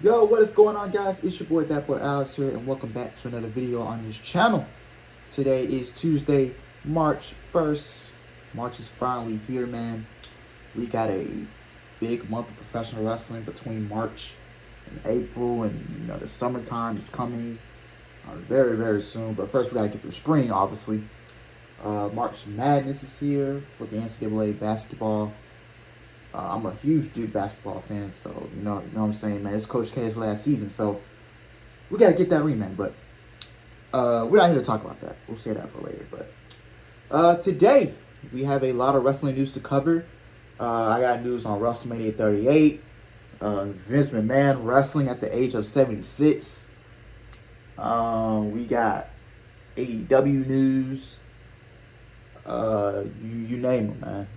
Yo, what is going on, guys? It's your boy, that boy Alex here, and welcome back to another video on this channel. Today is Tuesday, March 1st. March is finally here, man. We got a big month of professional wrestling between March and April, and the summertime is coming very, very soon. But first, we gotta get through spring, obviously. March Madness is here for the NCAA basketball. I'm a huge Duke basketball fan, so you know what I'm saying, man. It's Coach K's last season, so we gotta get that ring, man. But we're not here to talk about that. We'll say that for later. But today we have a lot of wrestling news to cover. I got news on WrestleMania 38. Vince McMahon wrestling at the age of 76. We got AEW news. You name it, man.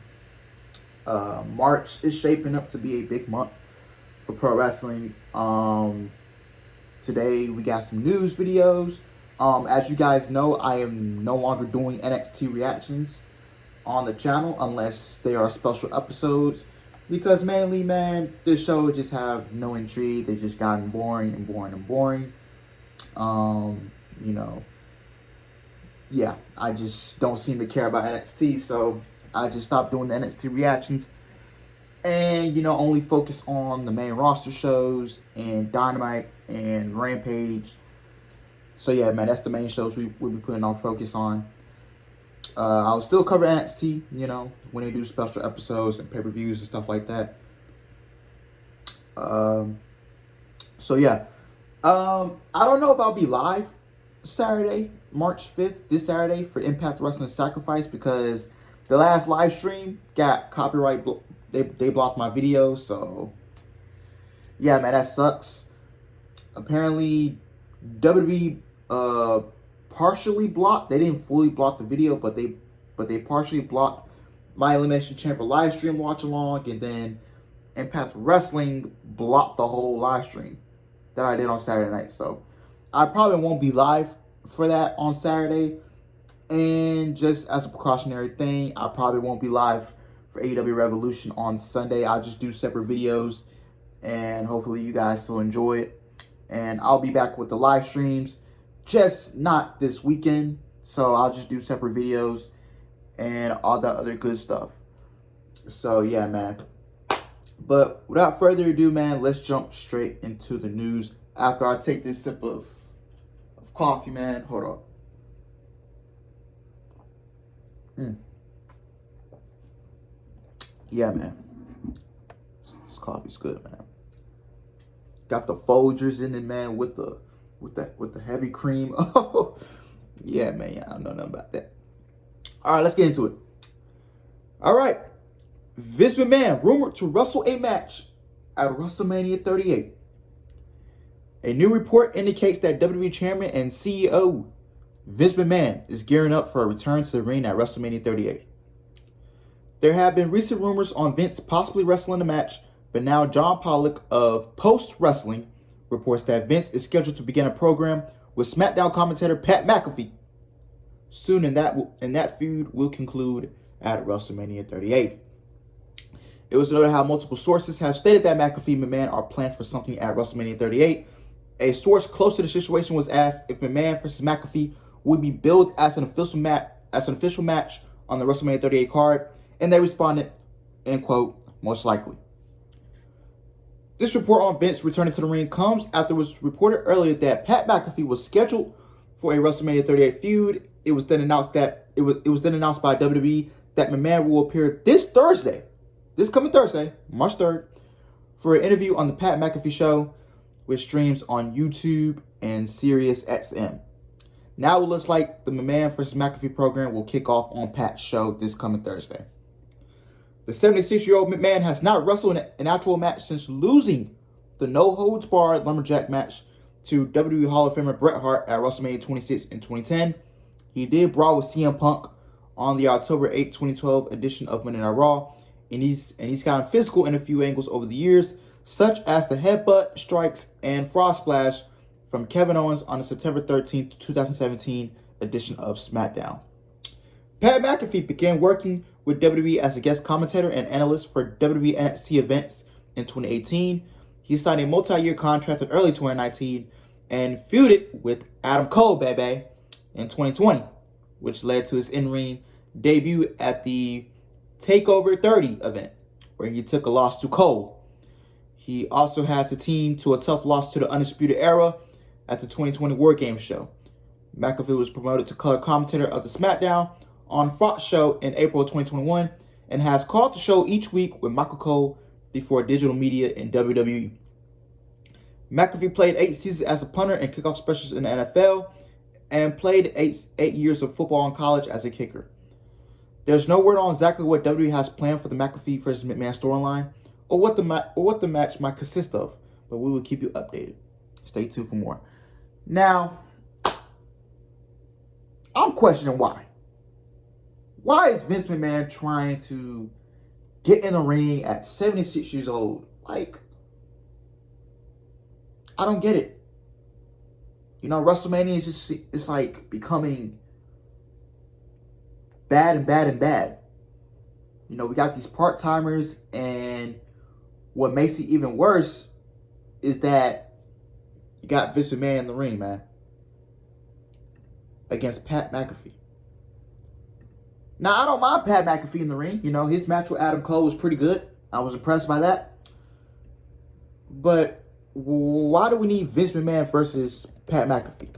March is shaping up to be a big month for pro wrestling. Today we got some news videos. As you guys know, I am no longer doing NXT reactions on the channel unless they are special episodes, because mainly, man, this show just have no intrigue. They just gotten boring and boring and boring. Yeah, I just don't seem to care about NXT, so I just stopped doing the NXT reactions and, only focus on the main roster shows and Dynamite and Rampage. So, yeah, man, that's the main shows we'll be putting our focus on. I'll still cover NXT, when they do special episodes and pay-per-views and stuff like that. So, yeah. I don't know if I'll be live Saturday, March 5th, this Saturday, for Impact Wrestling Sacrifice, because the last live stream got copyright. They blocked my video, so yeah, man, that sucks. Apparently, WWE partially blocked. They didn't fully block the video, but they partially blocked my Elimination Chamber live stream watch along, and then Impact Wrestling blocked the whole live stream that I did on Saturday night. So I probably won't be live for that on Saturday. And just as a precautionary thing, I probably won't be live for AEW Revolution on Sunday. I'll just do separate videos, and hopefully you guys still enjoy it. And I'll be back with the live streams, just not this weekend. So I'll just do separate videos and all that other good stuff. So yeah, man. But without further ado, man, let's jump straight into the news after I take this sip of coffee, man. Hold on. Yeah, man. This coffee's good, man. Got the Folgers in it, man, with the heavy cream. Oh, yeah, man. Yeah, I don't know nothing about that. All right, let's get into it. All right. Vince McMahon rumored to wrestle a match at WrestleMania 38. A new report indicates that WWE Chairman and CEO Vince McMahon is gearing up for a return to the ring at WrestleMania 38. There have been recent rumors on Vince possibly wrestling a match, but now John Pollock of Post Wrestling reports that Vince is scheduled to begin a program with SmackDown commentator Pat McAfee soon, and that feud will conclude at WrestleMania 38. It was noted how multiple sources have stated that McAfee and McMahon are planned for something at WrestleMania 38. A source close to the situation was asked if McMahon versus McAfee would be billed as an official match on the WrestleMania 38 card, and they responded, end quote, most likely. This report on Vince returning to the ring comes after it was reported earlier that Pat McAfee was scheduled for a WrestleMania 38 feud. It was then announced by WWE that McMahon will appear this coming Thursday, March 3rd, for an interview on the Pat McAfee Show, which streams on YouTube and SiriusXM. Now it looks like the McMahon vs. McAfee program will kick off on Pat's show this coming Thursday. The 76-year-old McMahon has not wrestled in an actual match since losing the no-holds-barred lumberjack match to WWE Hall of Famer Bret Hart at WrestleMania 26 in 2010. He did brawl with CM Punk on the October 8, 2012 edition of Monday Night Raw, and he's gotten physical in a few angles over the years, such as the headbutt, strikes, and frog splash from Kevin Owens on the September 13, 2017 edition of SmackDown. Pat McAfee began working with WWE as a guest commentator and analyst for WWE NXT events in 2018. he signed a multi-year contract in early 2019 and feuded with Adam Cole, baby, in 2020, which led to his in-ring debut at the TakeOver 30 event, where he took a loss to Cole. He also had to team to a tough loss to the Undisputed Era at the 2020 War Games show. McAfee was promoted to color commentator of the SmackDown on Fox show in April of 2021 and has called the show each week with Michael Cole before digital media in WWE. McAfee played 8 seasons as a punter and kickoff specialist in the NFL and played 8 years of football in college as a kicker. There's no word on exactly what WWE has planned for the McAfee versus McMahon storyline or what the match might consist of, but we will keep you updated. Stay tuned for more. Now, I'm questioning why. Why is Vince McMahon trying to get in the ring at 76 years old? Like, I don't get it. You know, WrestleMania is just, it's like becoming bad and bad and bad. You know, we got these part-timers, and what makes it even worse is that you got Vince McMahon in the ring, man, against Pat McAfee. Now, I don't mind Pat McAfee in the ring. You know, his match with Adam Cole was pretty good. I was impressed by that. But why do we need Vince McMahon versus Pat McAfee?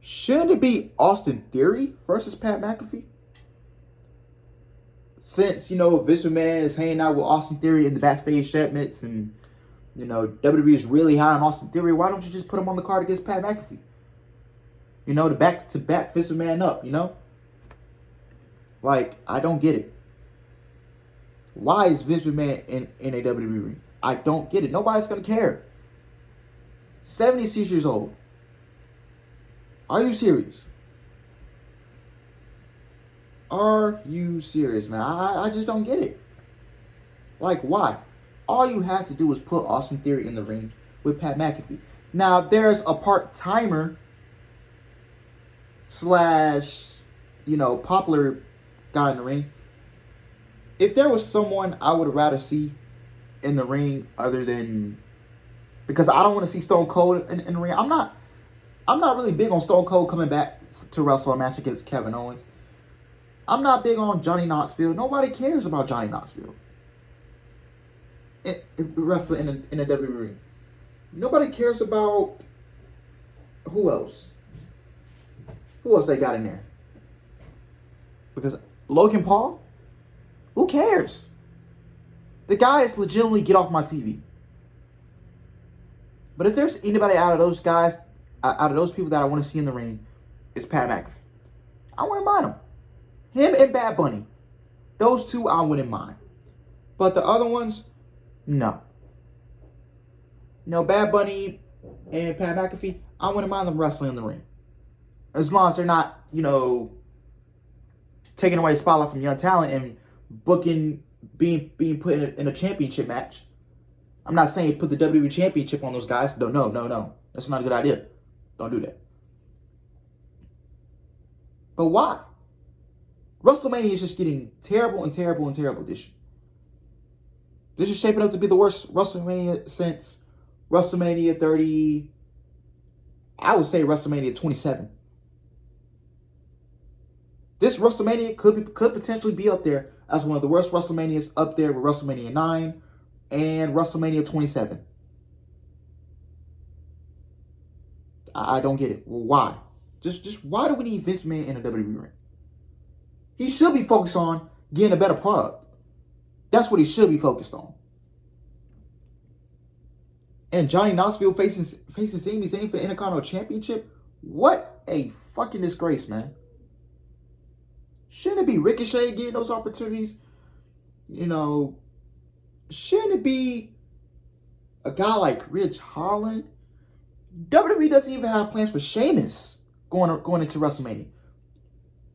Shouldn't it be Austin Theory versus Pat McAfee? Since, you know, Vince McMahon is hanging out with Austin Theory in the backstage segments and, you know, WWE is really high on Austin Theory, why don't you just put him on the card against Pat McAfee? You know, to back Vince McMahon up, you know? Like, I don't get it. Why is Vince McMahon in a WWE ring? I don't get it. Nobody's going to care. 76 years old. Are you serious? Are you serious, man? I just don't get it. Like, why? All you have to do is put Austin Theory in the ring with Pat McAfee. Now, there's a part-timer / you know, popular guy in the ring. If there was someone I would rather see in the ring other than, because I don't want to see Stone Cold in the ring. I'm not really big on Stone Cold coming back to wrestle a match against Kevin Owens. I'm not big on Johnny Knoxville. Nobody cares about Johnny Knoxville wrestling in a WWE ring. Nobody cares about who else. Who else they got in there? Because Logan Paul, who cares? The guy is legitimately get off my TV. But if there's anybody out of those guys, out of those people that I want to see in the ring, it's Pat McAfee. I wouldn't mind him. Him and Bad Bunny. Those two I wouldn't mind. But the other ones, no. You know, Bad Bunny and Pat McAfee, I wouldn't mind them wrestling in the ring. As long as they're not, you know, taking away the spotlight from young talent and booking, being put in a championship match. I'm not saying put the WWE championship on those guys. No. That's not a good idea. Don't do that. But why? WrestleMania is just getting terrible and terrible and terrible this year. This is shaping up to be the worst WrestleMania since WrestleMania 30. I would say WrestleMania 27. This WrestleMania could potentially be up there as one of the worst WrestleManias, up there with WrestleMania 9 and WrestleMania 27. I don't get it. Why? Just why do we need Vince McMahon in a WWE ring? He should be focused on getting a better product. That's what he should be focused on. And Johnny Knoxville facing Sami Zayn for the Intercontinental Championship? What a fucking disgrace, man. Shouldn't it be Ricochet getting those opportunities? You know, shouldn't it be a guy like Ridge Holland? WWE doesn't even have plans for Sheamus going into WrestleMania.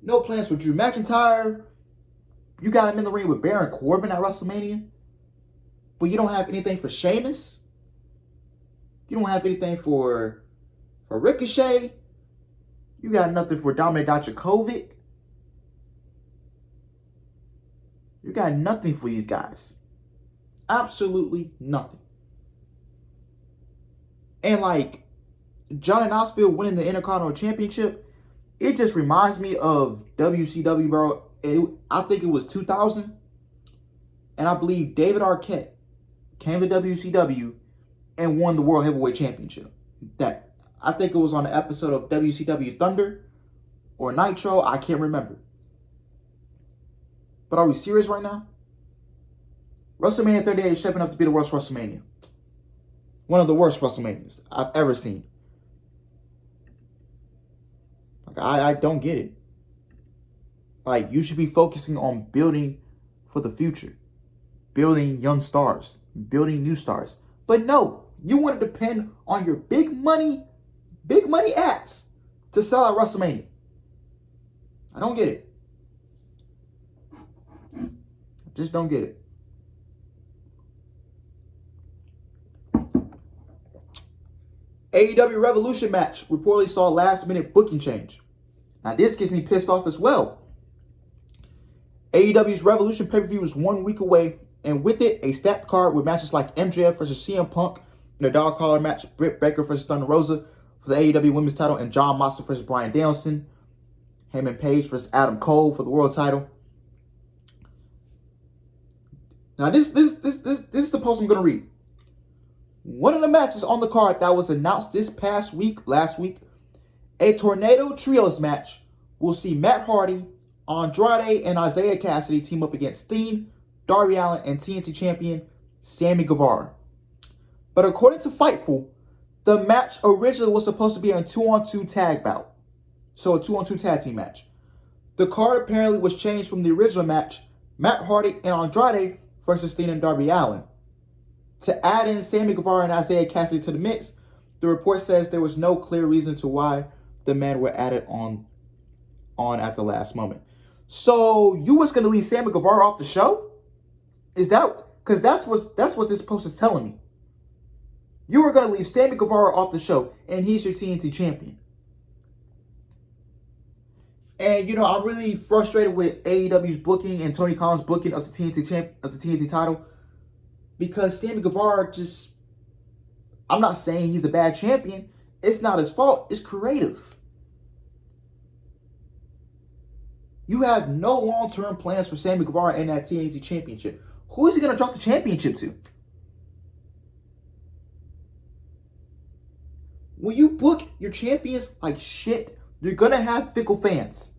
No plans for Drew McIntyre. You got him in the ring with Baron Corbin at WrestleMania. But you don't have anything for Sheamus. You don't have anything for Ricochet. You got nothing for Dominik Dijakovic. You got nothing for these guys. Absolutely nothing. And like Johnny Knoxville winning the Intercontinental Championship, it just reminds me of WCW, bro. I think it was 2000, and I believe David Arquette came to WCW and won the World Heavyweight Championship. That I think it was on an episode of WCW Thunder or Nitro. I can't remember. But are we serious right now? WrestleMania 38 is shaping up to be the worst WrestleMania. One of the worst WrestleManias I've ever seen. Like, I don't get it. Like, you should be focusing on building for the future. Building young stars. Building new stars. But no, you want to depend on your big money acts to sell at WrestleMania. I don't get it. I just don't get it. AEW Revolution match reportedly saw a last-minute booking change. Now, this gets me pissed off as well. AEW's Revolution pay-per-view is 1 week away, and with it, a stacked card with matches like MJF versus CM Punk in a dog collar match, Britt Baker versus Thunder Rosa for the AEW Women's title, and John Moxley versus Bryan Danielson, Heyman Page versus Adam Cole for the world title. Now, this is the post I'm going to read. One of the matches on the card that was announced last week, a Tornado Trios match will see Matt Hardy, Andrade, and Isaiah Cassidy team up against Steen, Darby Allin, and TNT champion Sammy Guevara. But according to Fightful, the match originally was supposed to be a 2-on-2 tag bout. So a 2-on-2 tag team match. The card apparently was changed from the original match, Matt Hardy and Andrade versus Steen and Darby Allin. To add in Sammy Guevara and Isaiah Cassidy to the mix, the report says there was no clear reason to why the men were added on at the last moment. So you was gonna leave Sammy Guevara off the show? Is that because that's what this post is telling me? You were gonna leave Sammy Guevara off the show, and he's your TNT champion. And you know, I'm really frustrated with AEW's booking and Tony Khan's booking of the TNT title. Because Sammy Guevara I'm not saying he's a bad champion. It's not his fault. It's creative. You have no long-term plans for Sammy Guevara in that TNT championship. Who is he going to drop the championship to? When you book your champions like shit, you're going to have fickle fans.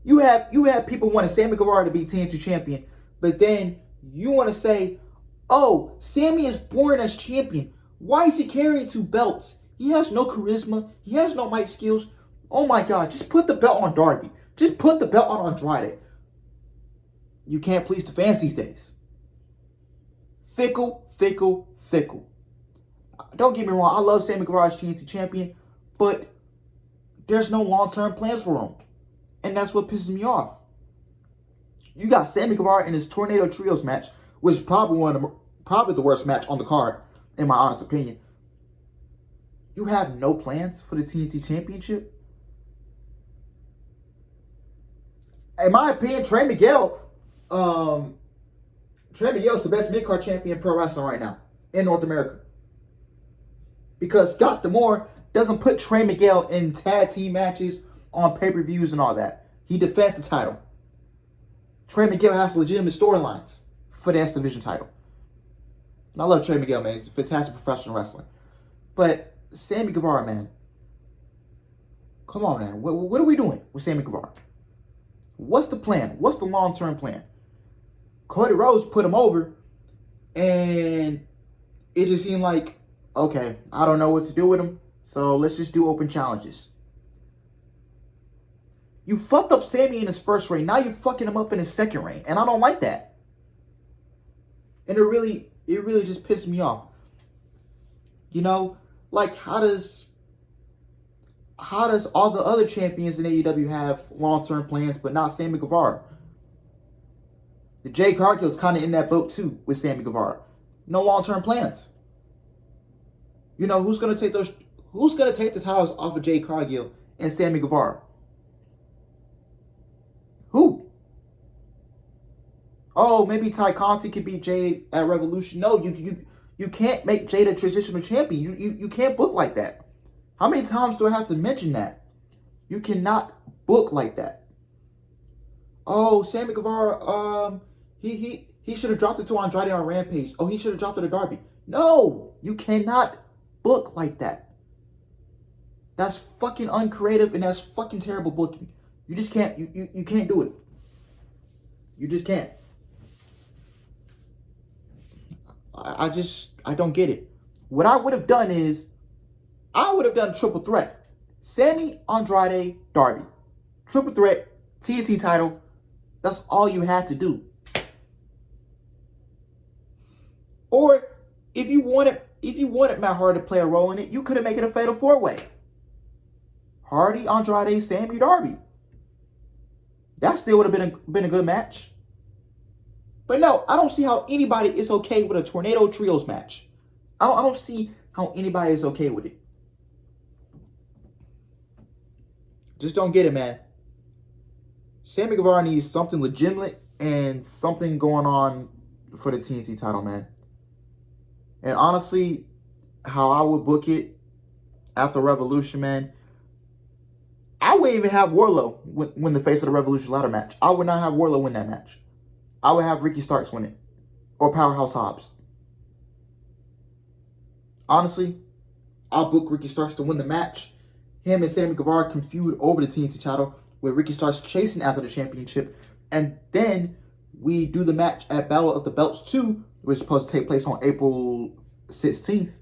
You have people wanting Sammy Guevara to be TNT champion, but then you want to say, oh, Sammy is born as champion. Why is he carrying 2 belts? He has no charisma. He has no mic skills. Oh my God, just put the belt on Darby. Just put the belt on Andrade. You can't please the fans these days. Fickle. Don't get me wrong, I love Sammy Guevara as TNT champion, but there's no long-term plans for him. And that's what pisses me off. You got Sammy Guevara in his Tornado Trios match, which is probably the worst match on the card, in my honest opinion. You have no plans for the TNT Championship? In my opinion, Trey Miguel is the best mid-card champion in pro wrestling right now in North America. Because Scott D'Amore doesn't put Trey Miguel in tag team matches on pay-per-views and all that. He defends the title. Trey Miguel has legitimate storylines for the S Division title. And I love Trey Miguel, man. He's a fantastic professional wrestler. But Sammy Guevara, man. Come on, man. What are we doing with Sammy Guevara? What's the plan? What's the long-term plan? Cody Rhodes put him over, and it just seemed like, okay, I don't know what to do with him, so let's just do open challenges. You fucked up Sammy in his first reign. Now you're fucking him up in his second reign, and I don't like that. And it really just pissed me off. You know, like how does all the other champions in AEW have long-term plans, but not Sammy Guevara? The Jay Cargill's kind of in that boat too with Sammy Guevara. No long-term plans. You know, who's gonna take the titles off of Jay Cargill and Sammy Guevara? Who? Oh, maybe Ty Conti could beat Jade at Revolution. No, You can't make Jada transitional champion. You can't book like that. How many times do I have to mention that? You cannot book like that. Oh, Sammy Guevara, he should have dropped it to Andrade on Rampage. Oh, he should have dropped it to Darby. No, you cannot book like that. That's fucking uncreative and that's fucking terrible booking. You just can't, you can't do it. You just can't. I don't get it. What I would have done is, I would have done a triple threat. Sammy, Andrade, Darby. Triple threat, TNT title. That's all you had to do. Or if you wanted Matt Hardy to play a role in it, you could have made it a fatal four-way. Hardy, Andrade, Sammy, Darby. That still would have been a good match. But no, I don't see how anybody is okay with a Tornado Trios match. I don't see how anybody is okay with it. Just don't get it, man. Sammy Guevara needs something legitimate and something going on for the TNT title, man. And honestly, how I would book it after Revolution, man, I wouldn't even have Wardlow win the Face of the Revolution ladder match. I would not have Wardlow win that match. I would have Ricky Starks win it. Or Powerhouse Hobbs. Honestly, I'll book Ricky Starks to win the match. Him and Sammy Guevara can feud over the TNT title with Ricky Starks chasing after the championship. And then we do the match at Battle of the Belts 2, which is supposed to take place on April 16th.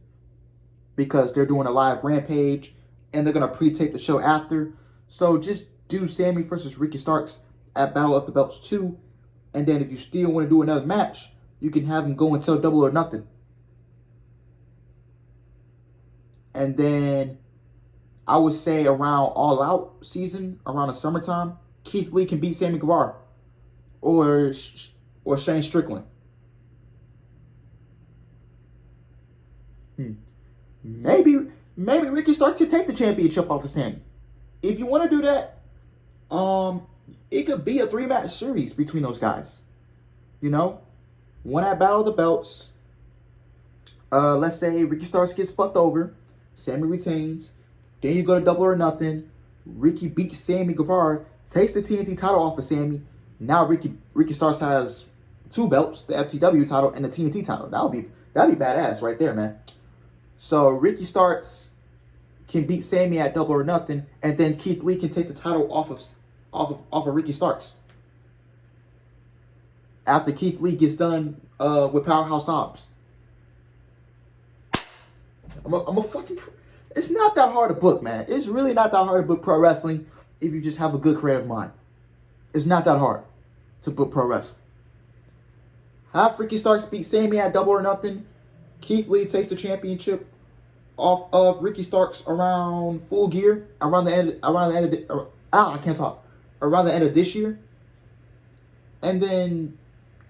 Because they're doing a live Rampage. And they're going to pre-tape the show after. So just do Sammy versus Ricky Starks at Battle of the Belts 2. And then if you still want to do another match, you can have them go until Double or Nothing. And then I would say around All Out season, around the summertime, Keith Lee can beat Sammy Guevara. Or Shane Strickland. Maybe Ricky Starks could take the championship off of Sammy. If you want to do that, it could be a 3-match series between those guys. You know? One at Battle of the Belts. Let's say Ricky Starks gets fucked over. Sammy retains. Then you go to Double or Nothing. Ricky beats Sammy Guevara. Takes the TNT title off of Sammy. Now Ricky Starks has 2 belts. The FTW title and the TNT title. That'd be badass right there, man. So Ricky Starks can beat Sammy at Double or Nothing. And then Keith Lee can take the title off of Ricky Starks. After Keith Lee gets done with Powerhouse Hobbs. I'm a fucking... It's not that hard to book, man. It's really not that hard to book pro wrestling if you just have a good creative mind. It's not that hard to book pro wrestling. Have Ricky Starks beat Sammy at Double or Nothing. Keith Lee takes the championship off of Ricky Starks around Full Gear. Around the end of this year. And then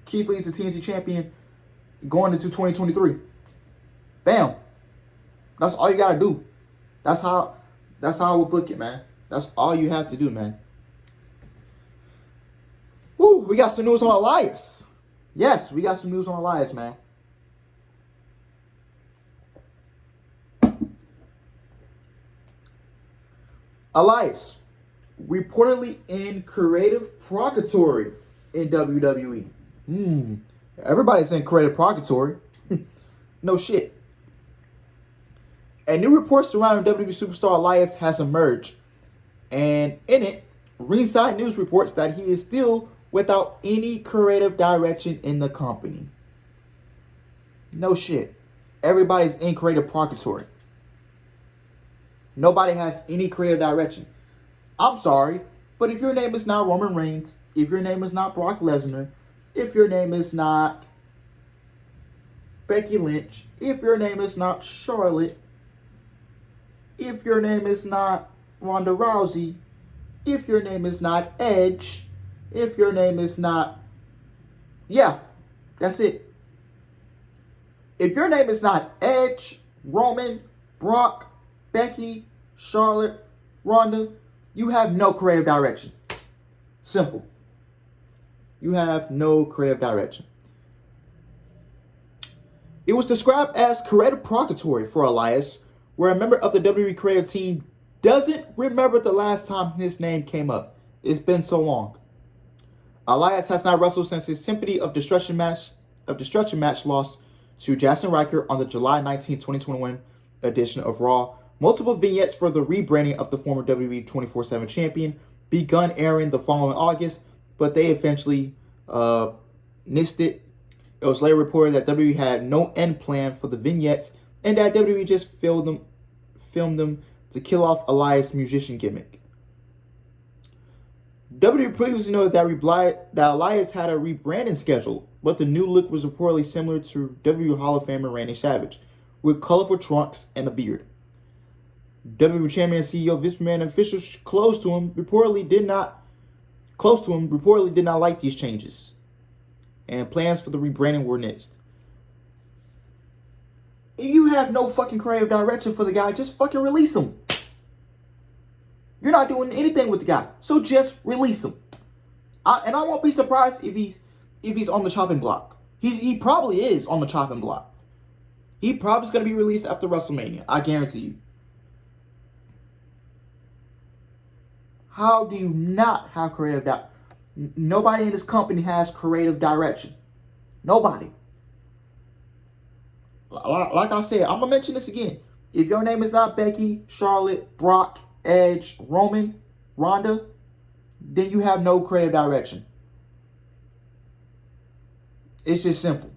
Keith Lee's the TNT champion going into 2023. Bam. That's all you gotta do. That's how I would book it, man. That's all you have to do, man. Woo, we got some news on Elias. Yes, we got some news on Elias, man. Elias, reportedly in creative purgatory in WWE. Everybody's in creative purgatory. No shit. And new reports surrounding WWE superstar Elias has emerged. And in it, Ringside News reports that he is still without any creative direction in the company. No shit. Everybody's in creative purgatory. Nobody has any creative direction. I'm sorry, but if your name is not Roman Reigns, if your name is not Brock Lesnar, if your name is not Becky Lynch, if your name is not Charlotte, if your name is not Ronda Rousey, if your name is not Edge, if your name is not... Yeah, that's it. If your name is not Edge, Roman, Brock, Becky, Charlotte, Ronda, you have no creative direction. Simple. You have no creative direction. It was described as creative purgatory for Elias, where a member of the WWE creative team doesn't remember the last time his name came up. It's been so long. Elias has not wrestled since his Symphony of Destruction match loss to Jason Riker on the July 19, 2021 edition of Raw. Multiple vignettes for the rebranding of the former WWE 24/7 champion begun airing the following August, but they eventually missed it. It was later reported that WWE had no end plan for the vignettes and that WWE just filmed them to kill off Elias' musician gimmick. WWE previously noted that Elias had a rebranding schedule, but the new look was reportedly similar to WWE Hall of Famer Randy Savage, with colorful trunks and a beard. WWE Chairman and CEO Vince McMahon and officials close to him reportedly did not like these changes, and plans for the rebranding were nixed. If you have no fucking creative direction for the guy, just fucking release him. You're not doing anything with the guy, so just release him. I won't be surprised if he's on the chopping block. He probably is on the chopping block. He probably is going to be released after WrestleMania. I guarantee you. How do you not have creative direction? Nobody in this company has creative direction. Nobody. Like I said, I'm going to mention this again. If your name is not Becky, Charlotte, Brock, Edge, Roman, Ronda, then you have no creative direction. It's just simple.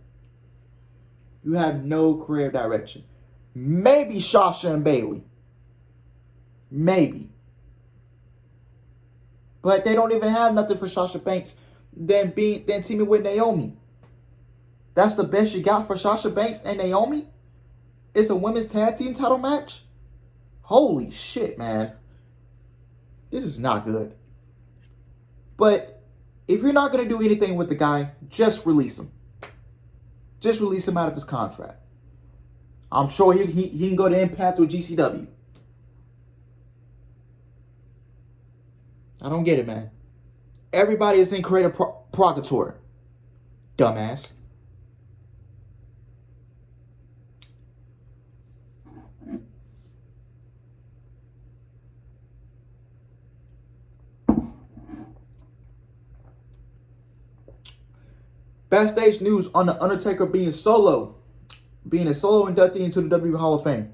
You have no creative direction. Maybe Sasha and Bayley. Maybe. But they don't even have nothing for Sasha Banks than teaming with Naomi. That's the best you got for Sasha Banks and Naomi? It's a women's tag team title match? Holy shit, man. This is not good. But if you're not going to do anything with the guy, just release him. Just release him out of his contract. I'm sure he can go to Impact or GCW. I don't get it, man. Everybody is in creative purgatory. Dumbass. Backstage news on The Undertaker being a solo inductee into the WWE Hall of Fame.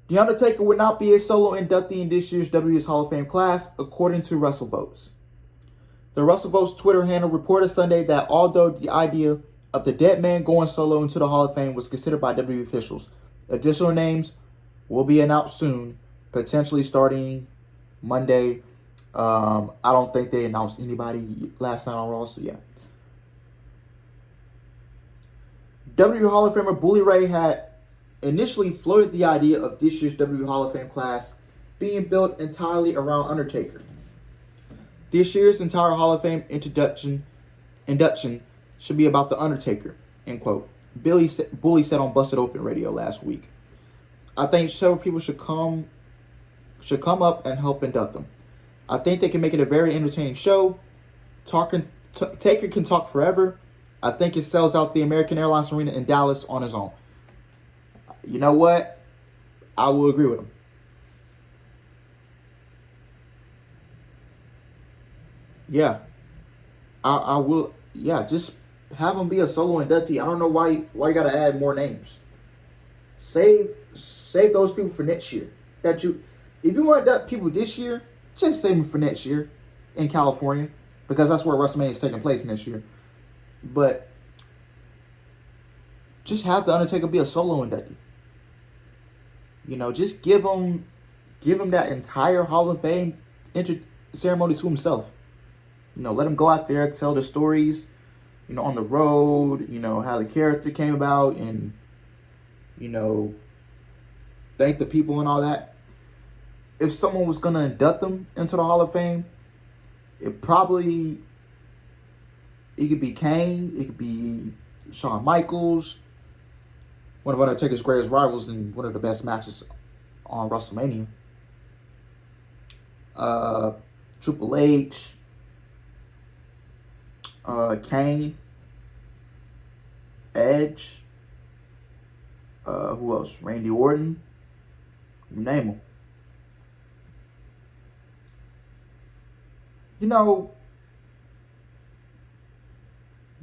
The Undertaker would not be a solo inductee in this year's WWE's Hall of Fame class, according to WrestleVotes. The WrestleVotes Twitter handle reported Sunday that although the idea of the dead man going solo into the Hall of Fame was considered by WWE officials, additional names will be announced soon, potentially starting Monday. I don't think they announced anybody last night on Raw, so yeah. WWE Hall of Famer Bully Ray had initially floated the idea of this year's WWE Hall of Fame class being built entirely around Undertaker. This year's entire Hall of Fame induction should be about the Undertaker, end quote. Bully said on Busted Open Radio last week. I think several people should come up and help induct them. I think they can make it a very entertaining show. Taker can talk forever. I think it sells out the American Airlines Arena in Dallas on his own. You know what? I will agree with him. Yeah. I will. Yeah, just have him be a solo inductee. I don't know why you got to add more names. Save those people for next year. If you want to induct people this year, just save them for next year in California, because that's where WrestleMania is taking place next year. But just have the Undertaker be a solo inductee. You know, just give him that entire Hall of Fame ceremony to himself. You know, let him go out there, tell the stories, you know, on the road, you know, how the character came about, and, you know, thank the people and all that. If someone was going to induct them into the Hall of Fame, it could be Kane, it could be Shawn Michaels, one of Undertaker's greatest rivals in one of the best matches on WrestleMania. Triple H, Kane, Edge. Who else? Randy Orton. You name them. You know,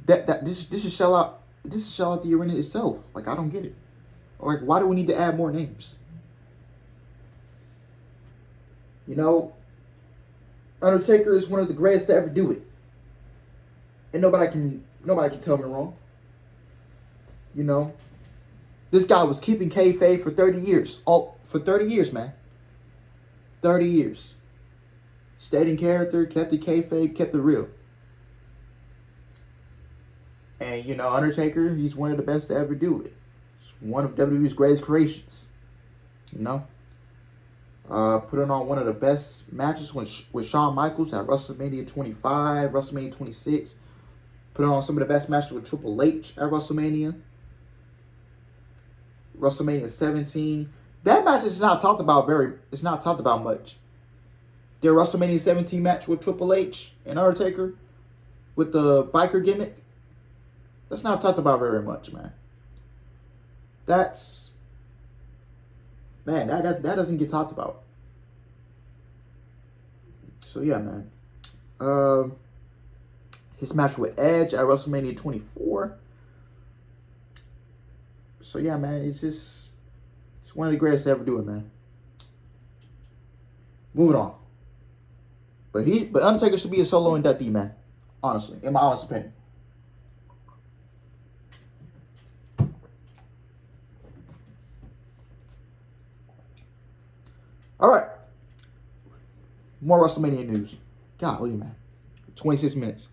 this is shell out. This is shell out the arena itself. Like, I don't get it. Like, why do we need to add more names? You know, Undertaker is one of the greatest to ever do it, and nobody can tell me wrong. You know, this guy was keeping kayfabe for 30 years. Oh, for 30 years, man. 30 years. Stayed in character, kept the kayfabe, kept it real. And, you know, Undertaker, he's one of the best to ever do it. It's one of WWE's greatest creations. You know? Putting on one of the best matches with Shawn Michaels at WrestleMania 25, WrestleMania 26. Putting on some of the best matches with Triple H at WrestleMania. WrestleMania 17. That match is not talked about much. Their WrestleMania 17 match with Triple H and Undertaker with the biker gimmick. That's not talked about very much, man. That doesn't get talked about. So yeah, man. His match with Edge at WrestleMania 24. So yeah, man, it's one of the greatest to ever do it, man. Moving on. But Undertaker should be a solo inductee, man. Honestly, in my honest opinion. All right. More WrestleMania news. Golly, man. 26 minutes.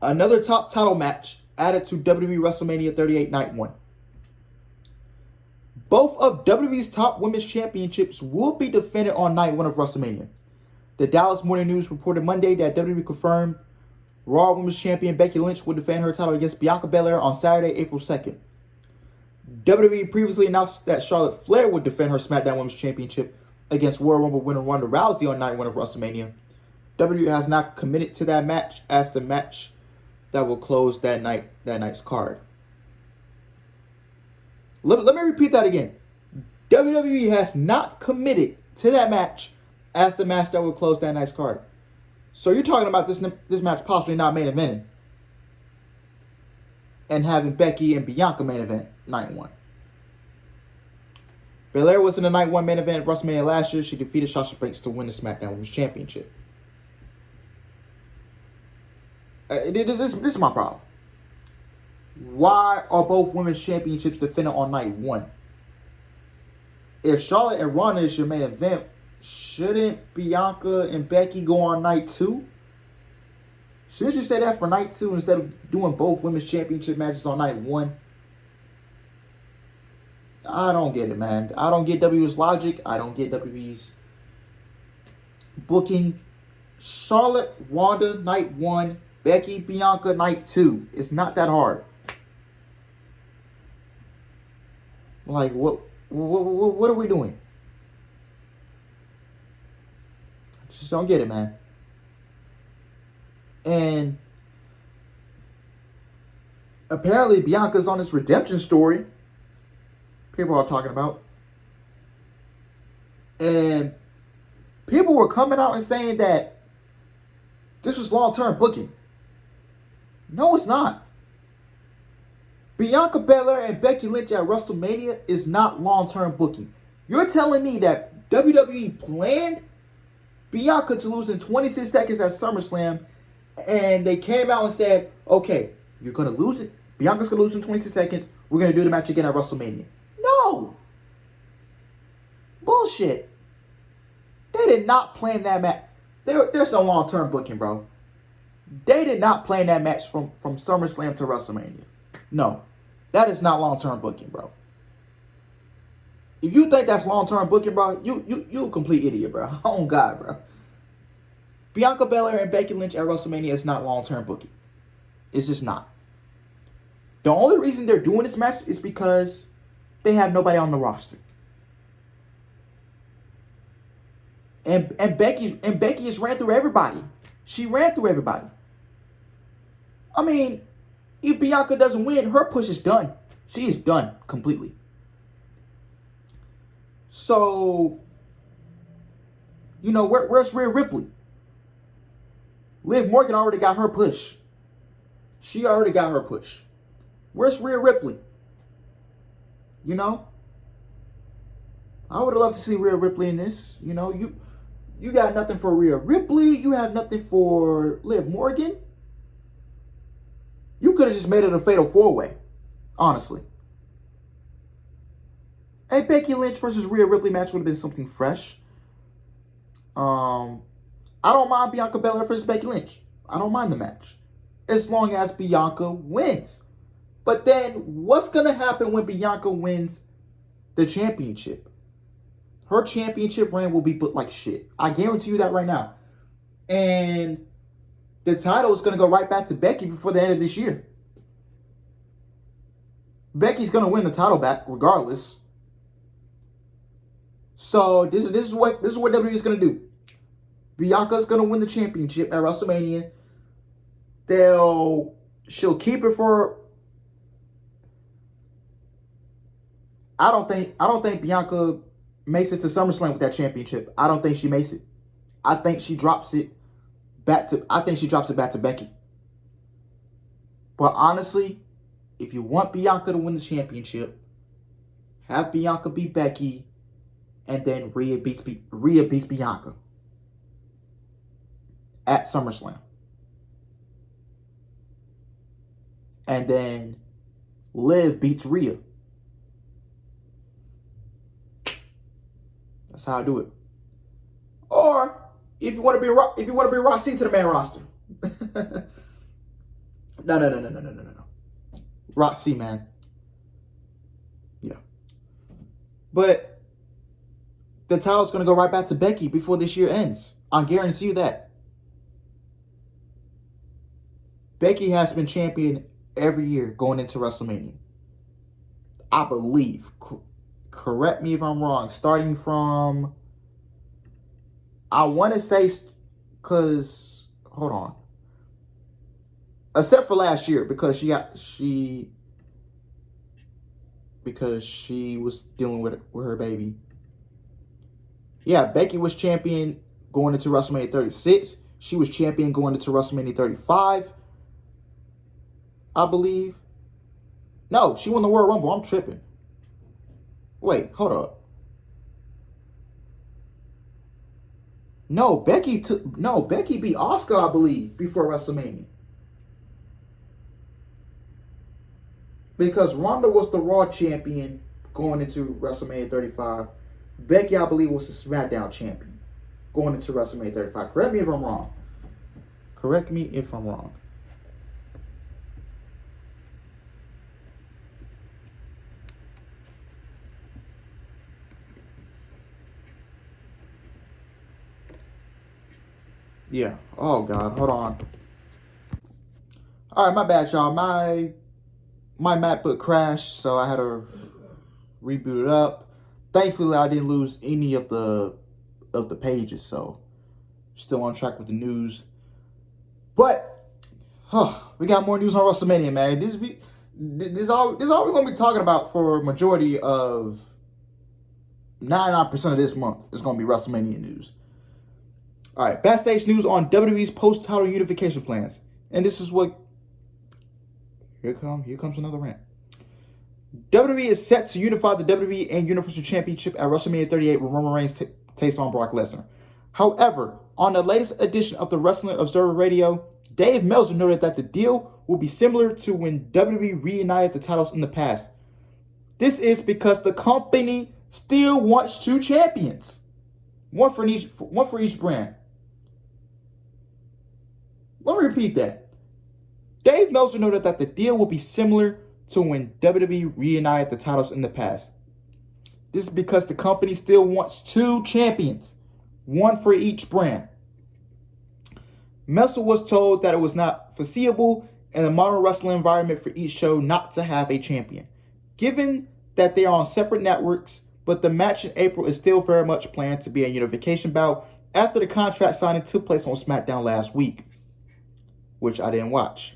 Another top title match added to WWE WrestleMania 38 Night 1. Both of WWE's top women's championships will be defended on Night 1 of WrestleMania. The Dallas Morning News reported Monday that WWE confirmed Raw Women's Champion Becky Lynch will defend her title against Bianca Belair on Saturday, April 2nd. WWE previously announced that Charlotte Flair would defend her SmackDown Women's Championship against Royal Rumble winner Ronda Rousey on Night 1 of WrestleMania. WWE has not committed to that match as the match that will close that night's card. Let me repeat that again. WWE has not committed to that match as the match that will close that night's card. So you're talking about this match possibly not main eventing and having Becky and Bianca main event Night 1. Belair was in the Night 1 main event of WrestleMania last year. She defeated Sasha Banks to win the SmackDown Women's Championship. This is my problem. Why are both women's championships defended on Night 1? If Charlotte and Ronda is your main event, shouldn't Bianca and Becky go on Night 2? Shouldn't you say that for Night 2 instead of doing both women's championship matches on Night 1? I don't get it, man. I don't get WWE's logic. I don't get WWE's booking. Charlotte, Ronda, Night 1. Becky, Bianca, Night 2. It's not that hard. Like, what are we doing? I just don't get it, man. And apparently Bianca's on this redemption story people are talking about. And people were coming out and saying that this was long-term booking. No, it's not. Bianca Belair and Becky Lynch at WrestleMania is not long-term booking. You're telling me that WWE planned Bianca to lose in 26 seconds at SummerSlam, and they came out and said, okay, you're going to lose it. Bianca's going to lose in 26 seconds. We're going to do the match again at WrestleMania. No. Bullshit. They did not plan that match. There's no long-term booking, bro. They did not plan that match from SummerSlam to WrestleMania. No. That is not long-term booking, bro. If you think that's long-term booking, bro, you a complete idiot, bro. Oh, God, bro. Bianca Belair and Becky Lynch at WrestleMania is not long-term booking. It's just not. The only reason they're doing this match is because they have nobody on the roster. And Becky just ran through everybody. She ran through everybody. I mean, If Bianca doesn't win, her push is done. She is done completely. So, you know, where's Rhea Ripley? Liv Morgan already got her push. She already got her push. Where's Rhea Ripley? You know? I would have loved to see Rhea Ripley in this. You know, you got nothing for Rhea Ripley. You have nothing for Liv Morgan. You could have just made it a fatal 4-way. Honestly. A Becky Lynch versus Rhea Ripley match would have been something fresh. I don't mind Bianca Belair versus Becky Lynch. I don't mind the match. As long as Bianca wins. But then, what's going to happen when Bianca wins the championship? Her championship reign will be put like shit. I guarantee you that right now. And the title is going to go right back to Becky before the end of this year. Becky's going to win the title back regardless. So this is what WWE is going to do. Bianca's going to win the championship at WrestleMania. She'll keep it for. I don't think Bianca makes it to SummerSlam with that championship. I don't think she makes it. I think she drops it back to Becky. But honestly, if you want Bianca to win the championship, have Bianca beat Becky, and then Rhea beats Bianca at SummerSlam. And then Liv beats Rhea. That's how I do it. Or if you want to be Roxy to the main roster. No. Roxy, man. Yeah. But the title's going to go right back to Becky before this year ends. I guarantee you that. Becky has been champion every year going into WrestleMania. I believe. Correct me if I'm wrong. Starting from, I want to say, hold on. Except for last year, because she was dealing with her baby. Yeah, Becky was champion going into WrestleMania 36. She was champion going into WrestleMania 35. I believe. No, she won the Royal Rumble. I'm tripping. Wait, hold up. No, Becky beat Asuka, I believe, before WrestleMania. Because Ronda was the Raw champion going into WrestleMania 35. Becky, I believe, was the SmackDown champion going into WrestleMania 35. Correct me if I'm wrong. Correct me if I'm wrong. Yeah. Oh, God. Hold on. All right, my bad, y'all. My MacBook crashed, so I had to reboot it up. Thankfully, I didn't lose any of the pages, so still on track with the news. But we got more news on WrestleMania, man. This is all we're gonna be talking about for a majority of 99% of this month. Is gonna be WrestleMania news. All right, backstage news on WWE's post-title unification plans, and this is what. Here comes another rant. WWE is set to unify the WWE and Universal Championship at WrestleMania 38 when Roman Reigns takes on Brock Lesnar. However, on the latest edition of the Wrestling Observer Radio, Dave Meltzer noted that the deal will be similar to when WWE reunited the titles in the past. This is because the company still wants two champions, one for each brand. Let me repeat that. Dave Meltzer noted that the deal will be similar to when WWE reunited the titles in the past. This is because the company still wants two champions, one for each brand. Meltzer was told that it was not foreseeable in a modern wrestling environment for each show not to have a champion, given that they are on separate networks, but the match in April is still very much planned to be a unification bout after the contract signing took place on SmackDown last week, which I didn't watch.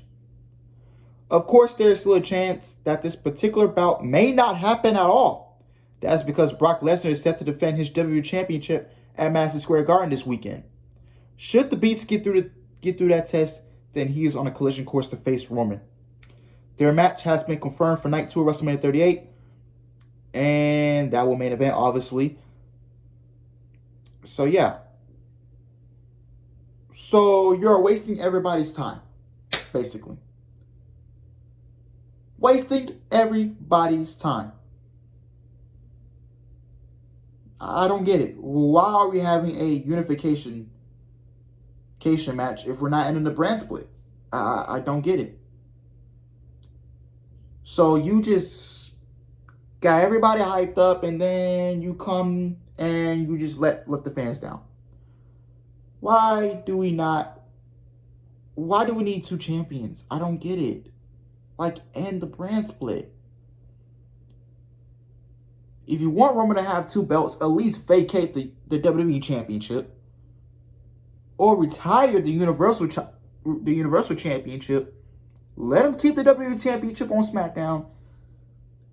Of course, there's still a chance that this particular bout may not happen at all. That's because Brock Lesnar is set to defend his WWE Championship at Madison Square Garden this weekend. Should the Beast get through that test, then he is on a collision course to face Roman. Their match has been confirmed for Night 2 of WrestleMania 38, and that will main event, obviously. So, yeah. So, you're wasting everybody's time, basically. Wasting everybody's time. I don't get it. Why are we having a unification match if we're not ending the brand split? I don't get it. So you just got everybody hyped up, and then you come and you just let the fans down. Why do we need two champions? I don't get it. Like, end the brand split. If you want Roman to have two belts, at least vacate the WWE Championship. Or retire the Universal Championship. Let him keep the WWE Championship on SmackDown.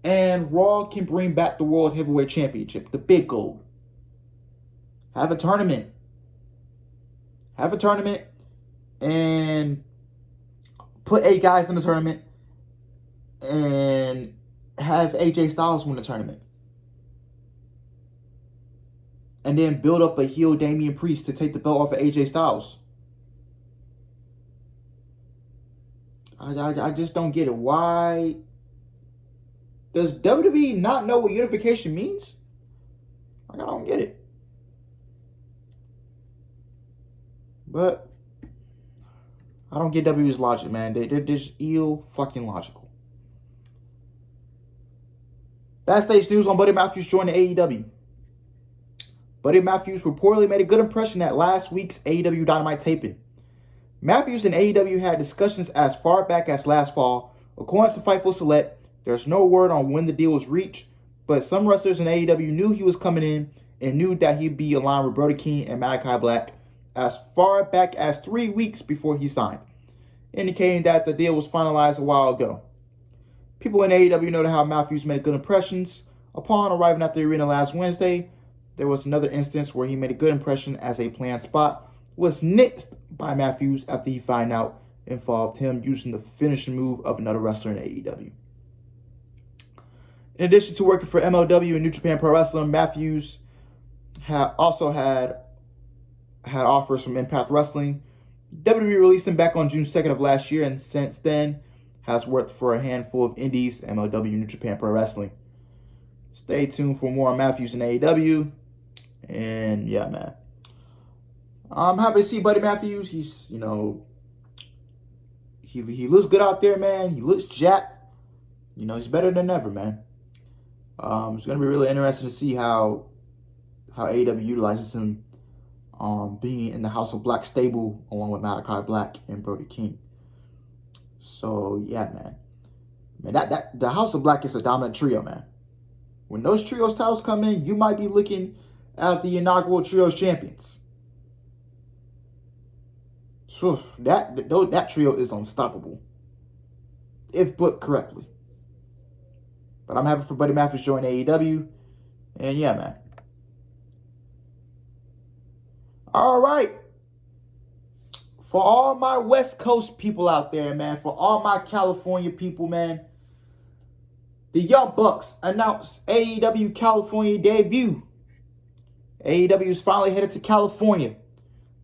And Raw can bring back the World Heavyweight Championship, the big gold. Have a tournament. And put 8 guys in the tournament. And have AJ Styles win the tournament. And then build up a heel Damian Priest to take the belt off of AJ Styles. I just don't get it. Why does WWE not know what unification means? Like, I don't get it. But I don't get WWE's logic, man. They're just fucking logical. Backstage news on Buddy Matthews joining AEW. Buddy Matthews reportedly made a good impression at last week's AEW Dynamite taping. Matthews and AEW had discussions as far back as last fall. According to Fightful Select, there's no word on when the deal was reached, but some wrestlers in AEW knew he was coming in and knew that he'd be aligned with Brody King and Malachi Black as far back as 3 weeks before he signed, indicating that the deal was finalized a while ago. People in AEW noted how Matthews made good impressions. Upon arriving at the arena last Wednesday, there was another instance where he made a good impression as a planned spot was nixed by Matthews after he found out involved him using the finishing move of another wrestler in AEW. In addition to working for MLW and New Japan Pro Wrestling, Matthews had offers from Impact Wrestling. WWE released him back on June 2nd of last year, and since then has worked for a handful of indies, MLW and New Japan Pro Wrestling. Stay tuned for more on Matthews and AEW. And yeah, man. I'm happy to see Buddy Matthews. He's, he looks good out there, man. He looks jacked. He's better than ever, man. It's going to be really interesting to see how AEW utilizes him being in the House of Black stable along with Malachi Black and Brody King. So, yeah, man. That the House of Black is a dominant trio, man. When those trios titles come in, you might be looking at the inaugural trios champions. So that trio is unstoppable, if booked correctly. But I'm happy for Buddy Matthews joining AEW, and yeah, man. All right. For all my West Coast people out there, man, for all my California people, man, the Young Bucks announced AEW California debut. AEW is finally headed to California.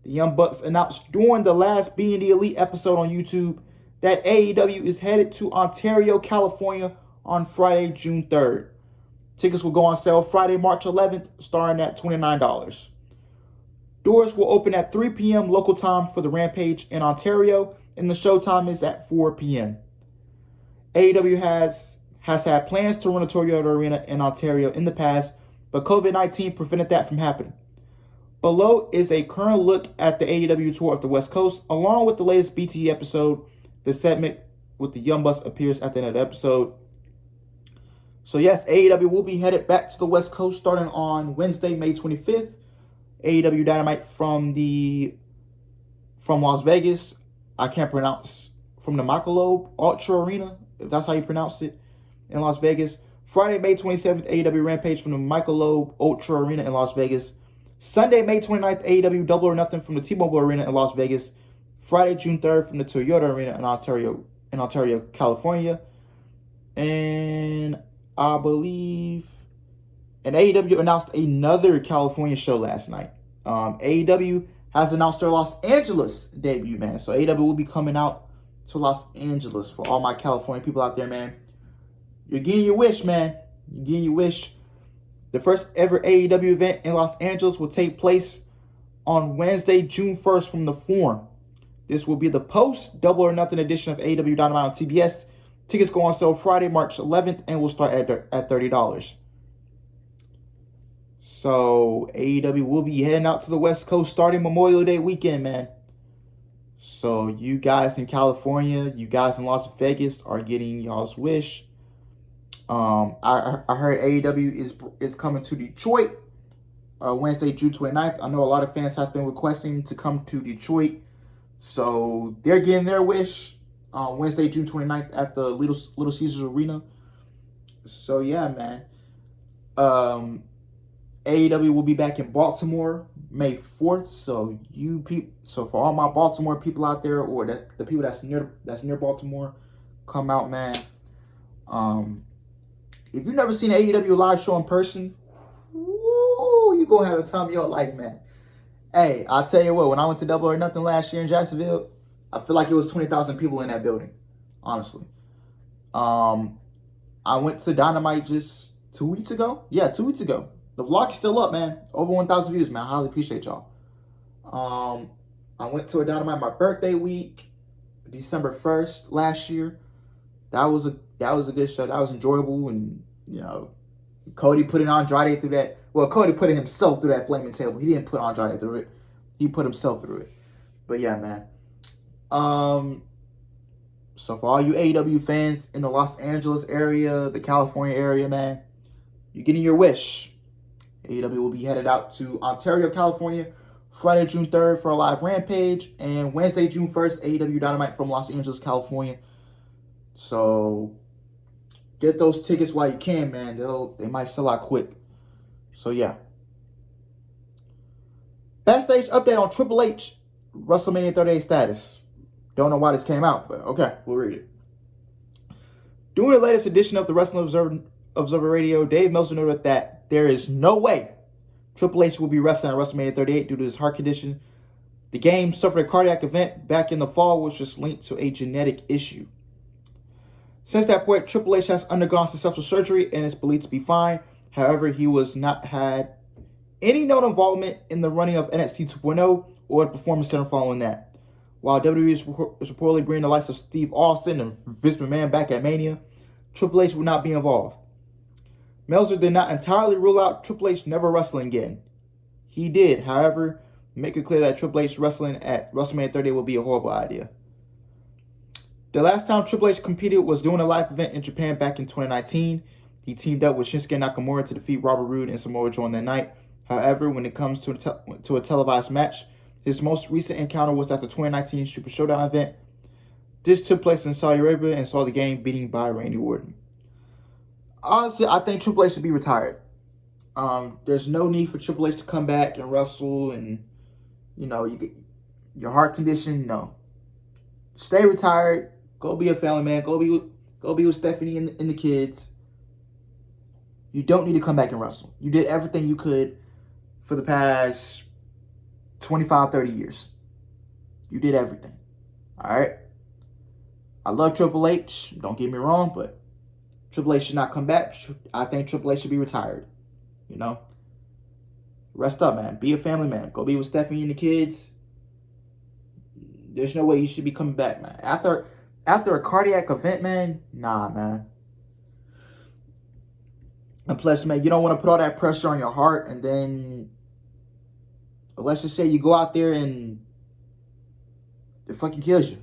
The Young Bucks announced during the last Being the Elite episode on YouTube that AEW is headed to Ontario, California on Friday, June 3rd. Tickets will go on sale Friday, March 11th, starting at $29. Doors will open at 3 p.m. local time for the Rampage in Ontario, and the showtime is at 4 p.m. AEW has had plans to run a Toyota Arena in Ontario in the past, but COVID-19 prevented that from happening. Below is a current look at the AEW tour of the West Coast, along with the latest BTE episode. The segment with the Young Bucks appears at the end of the episode. So yes, AEW will be headed back to the West Coast starting on Wednesday, May 25th. AEW Dynamite from Las Vegas. I can't pronounce from the Michelob Ultra Arena, if that's how you pronounce it, in Las Vegas. Friday, May 27th, AEW Rampage from the Michelob Ultra Arena in Las Vegas. Sunday, May 29th, AEW Double or Nothing from the T-Mobile Arena in Las Vegas. Friday, June 3rd from the Toyota Arena in Ontario, California. And I believe, and AEW announced another California show last night. AEW has announced their Los Angeles debut, man. So AEW will be coming out to Los Angeles for all my California people out there, man. You're getting your wish, man. You're getting your wish. The first ever AEW event in Los Angeles will take place on Wednesday, June 1st from the Forum. This will be the post Double or Nothing edition of AEW Dynamite on TBS. Tickets go on sale Friday, March 11th, and will start at $30. So AEW will be heading out to the West Coast starting Memorial Day weekend, man. So you guys in California, you guys in Las Vegas are getting y'all's wish. I heard AEW is coming to Detroit Wednesday, June 29th. I know a lot of fans have been requesting to come to Detroit. So they're getting their wish Wednesday, June 29th at the Little Caesars Arena. So yeah, man. AEW will be back in Baltimore May 4th. So for all my Baltimore people out there, or the people that's near Baltimore, come out, man. If you've never seen an AEW live show in person, woo, you're gonna have the time of your life, man. Hey, I'll tell you what, when I went to Double or Nothing last year in Jacksonville, I feel like it was 20,000 people in that building, honestly. I went to Dynamite just 2 weeks ago. Yeah, 2 weeks ago. The vlog is still up, man. Over 1,000 views, man. I highly appreciate y'all. I went to a Dynamite my birthday week, December 1st last year. That was a good show. That was enjoyable, and you know, Cody put Andrade through that. Well, Cody put himself through that flaming table. He didn't put Andrade through it. He put himself through it. But yeah, man. So for all you AEW fans in the Los Angeles area, the California area, man, you're getting your wish. AEW will be headed out to Ontario, California, Friday, June 3rd for a live Rampage, and Wednesday, June 1st, AEW Dynamite from Los Angeles, California. So get those tickets while you can, man. They might sell out quick. So yeah. Backstage update on Triple H WrestleMania 38 status. Don't know why this came out, but okay, we'll read it. During the latest edition of the Wrestling Observer Radio, Dave Meltzer noted that there is no way Triple H will be wrestling at WrestleMania 38 due to his heart condition. The game suffered a cardiac event back in the fall, which was linked to a genetic issue. Since that point, Triple H has undergone successful surgery and is believed to be fine. However, he was not had any known involvement in the running of NXT 2.0 or the Performance Center following that. While WWE is reportedly bringing the likes of Steve Austin and Vince McMahon back at Mania, Triple H will not be involved. Meltzer did not entirely rule out Triple H never wrestling again. He did, however, make it clear that Triple H wrestling at WrestleMania 38 would be a horrible idea. The last time Triple H competed was doing a live event in Japan back in 2019. He teamed up with Shinsuke Nakamura to defeat Robert Roode and Samoa Joe on that night. However, when it comes to a televised match, his most recent encounter was at the 2019 Super Showdown event. This took place in Saudi Arabia and saw the game beating by Randy Orton. Honestly, I think Triple H should be retired. There's no need for Triple H to come back and wrestle, and you know, your heart condition. No, stay retired. Go be a family man. Go be with Stephanie and the kids. You don't need to come back and wrestle. You did everything you could for the past 25, 30 years. You did everything. All right. I love Triple H. Don't get me wrong, but Triple H should not come back. I think Triple H should be retired. You know? Rest up, man. Be a family man. Go be with Stephanie and the kids. There's no way he should be coming back, man. After a cardiac event, man, nah, man. And plus, man, you don't want to put all that pressure on your heart, and then let's just say you go out there and it fucking kills you.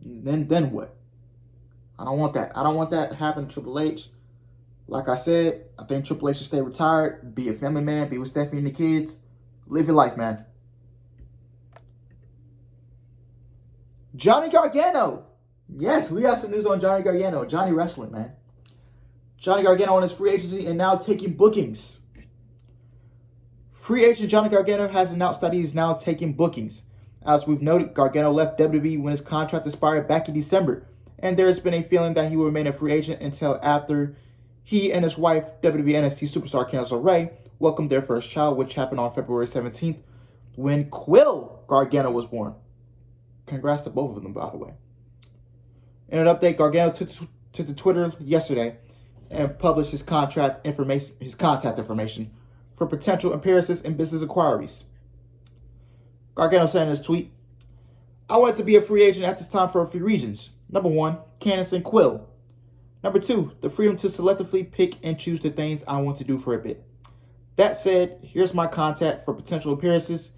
Then what? I don't want that. I don't want that to happen to Triple H. Like I said, I think Triple H should stay retired, be a family man, be with Stephanie and the kids. Live your life, man. Johnny Gargano. Yes, we got some news on Johnny Gargano. Johnny Wrestling, man. Johnny Gargano on his free agency and now taking bookings. Free agent Johnny Gargano has announced that he is now taking bookings. As we've noted, Gargano left WWE when his contract expired back in December, and there has been a feeling that he will remain a free agent until after he and his wife, WWE NXT superstar Candice LeRae, welcomed their first child, which happened on February 17th when Quill Gargano was born. Congrats to both of them, by the way. In an update, Gargano took to Twitter yesterday and published his contact information for potential appearances and business inquiries. Gargano said in his tweet, "I wanted to be a free agent at this time for a few reasons. Number one, Candice and Quill. Number two, the freedom to selectively pick and choose the things I want to do for a bit. That said, here's my contact for potential appearances,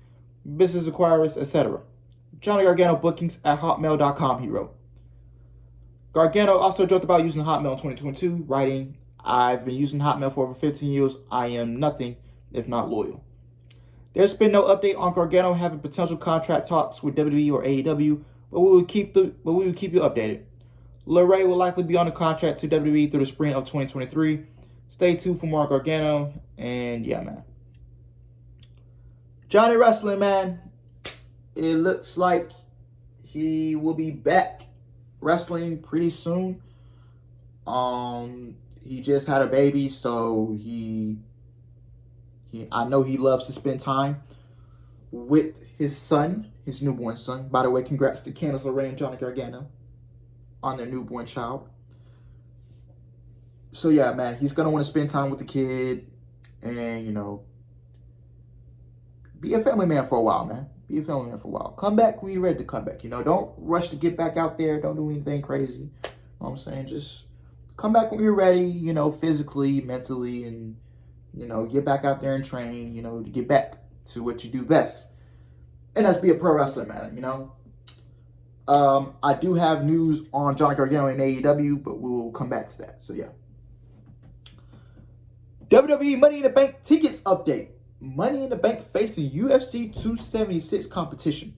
business inquiries, etc. Johnny Gargano bookings at hotmail.com," he wrote. Gargano also joked about using Hotmail in 2022, writing, "I've been using Hotmail for over 15 years. I am nothing if not loyal." There's been no update on Gargano having potential contract talks with WWE or AEW, but we will keep you updated. LeRae will likely be on a contract to WWE through the spring of 2023. Stay tuned for more Gargano, and yeah, man. Johnny Wrestling, man. It looks like he will be back wrestling pretty soon. He just had a baby, so I know he loves to spend time with his son, his newborn son. By the way, congrats to Candice LeRae and Johnny Gargano on their newborn child. So yeah, man, he's gonna want to spend time with the kid and, be a family man for a while, man. Be a family man for a while. Come back when you're ready to come back. Don't rush to get back out there. Don't do anything crazy. You know what I'm saying? Just come back when you're ready, physically, mentally, and, get back out there and train, to get back to what you do best. And that's be a pro wrestler, man, I do have news on Johnny Gargano and AEW, but we will come back to that. So, yeah. WWE Money in the Bank tickets update. Money in the Bank facing UFC 276 competition.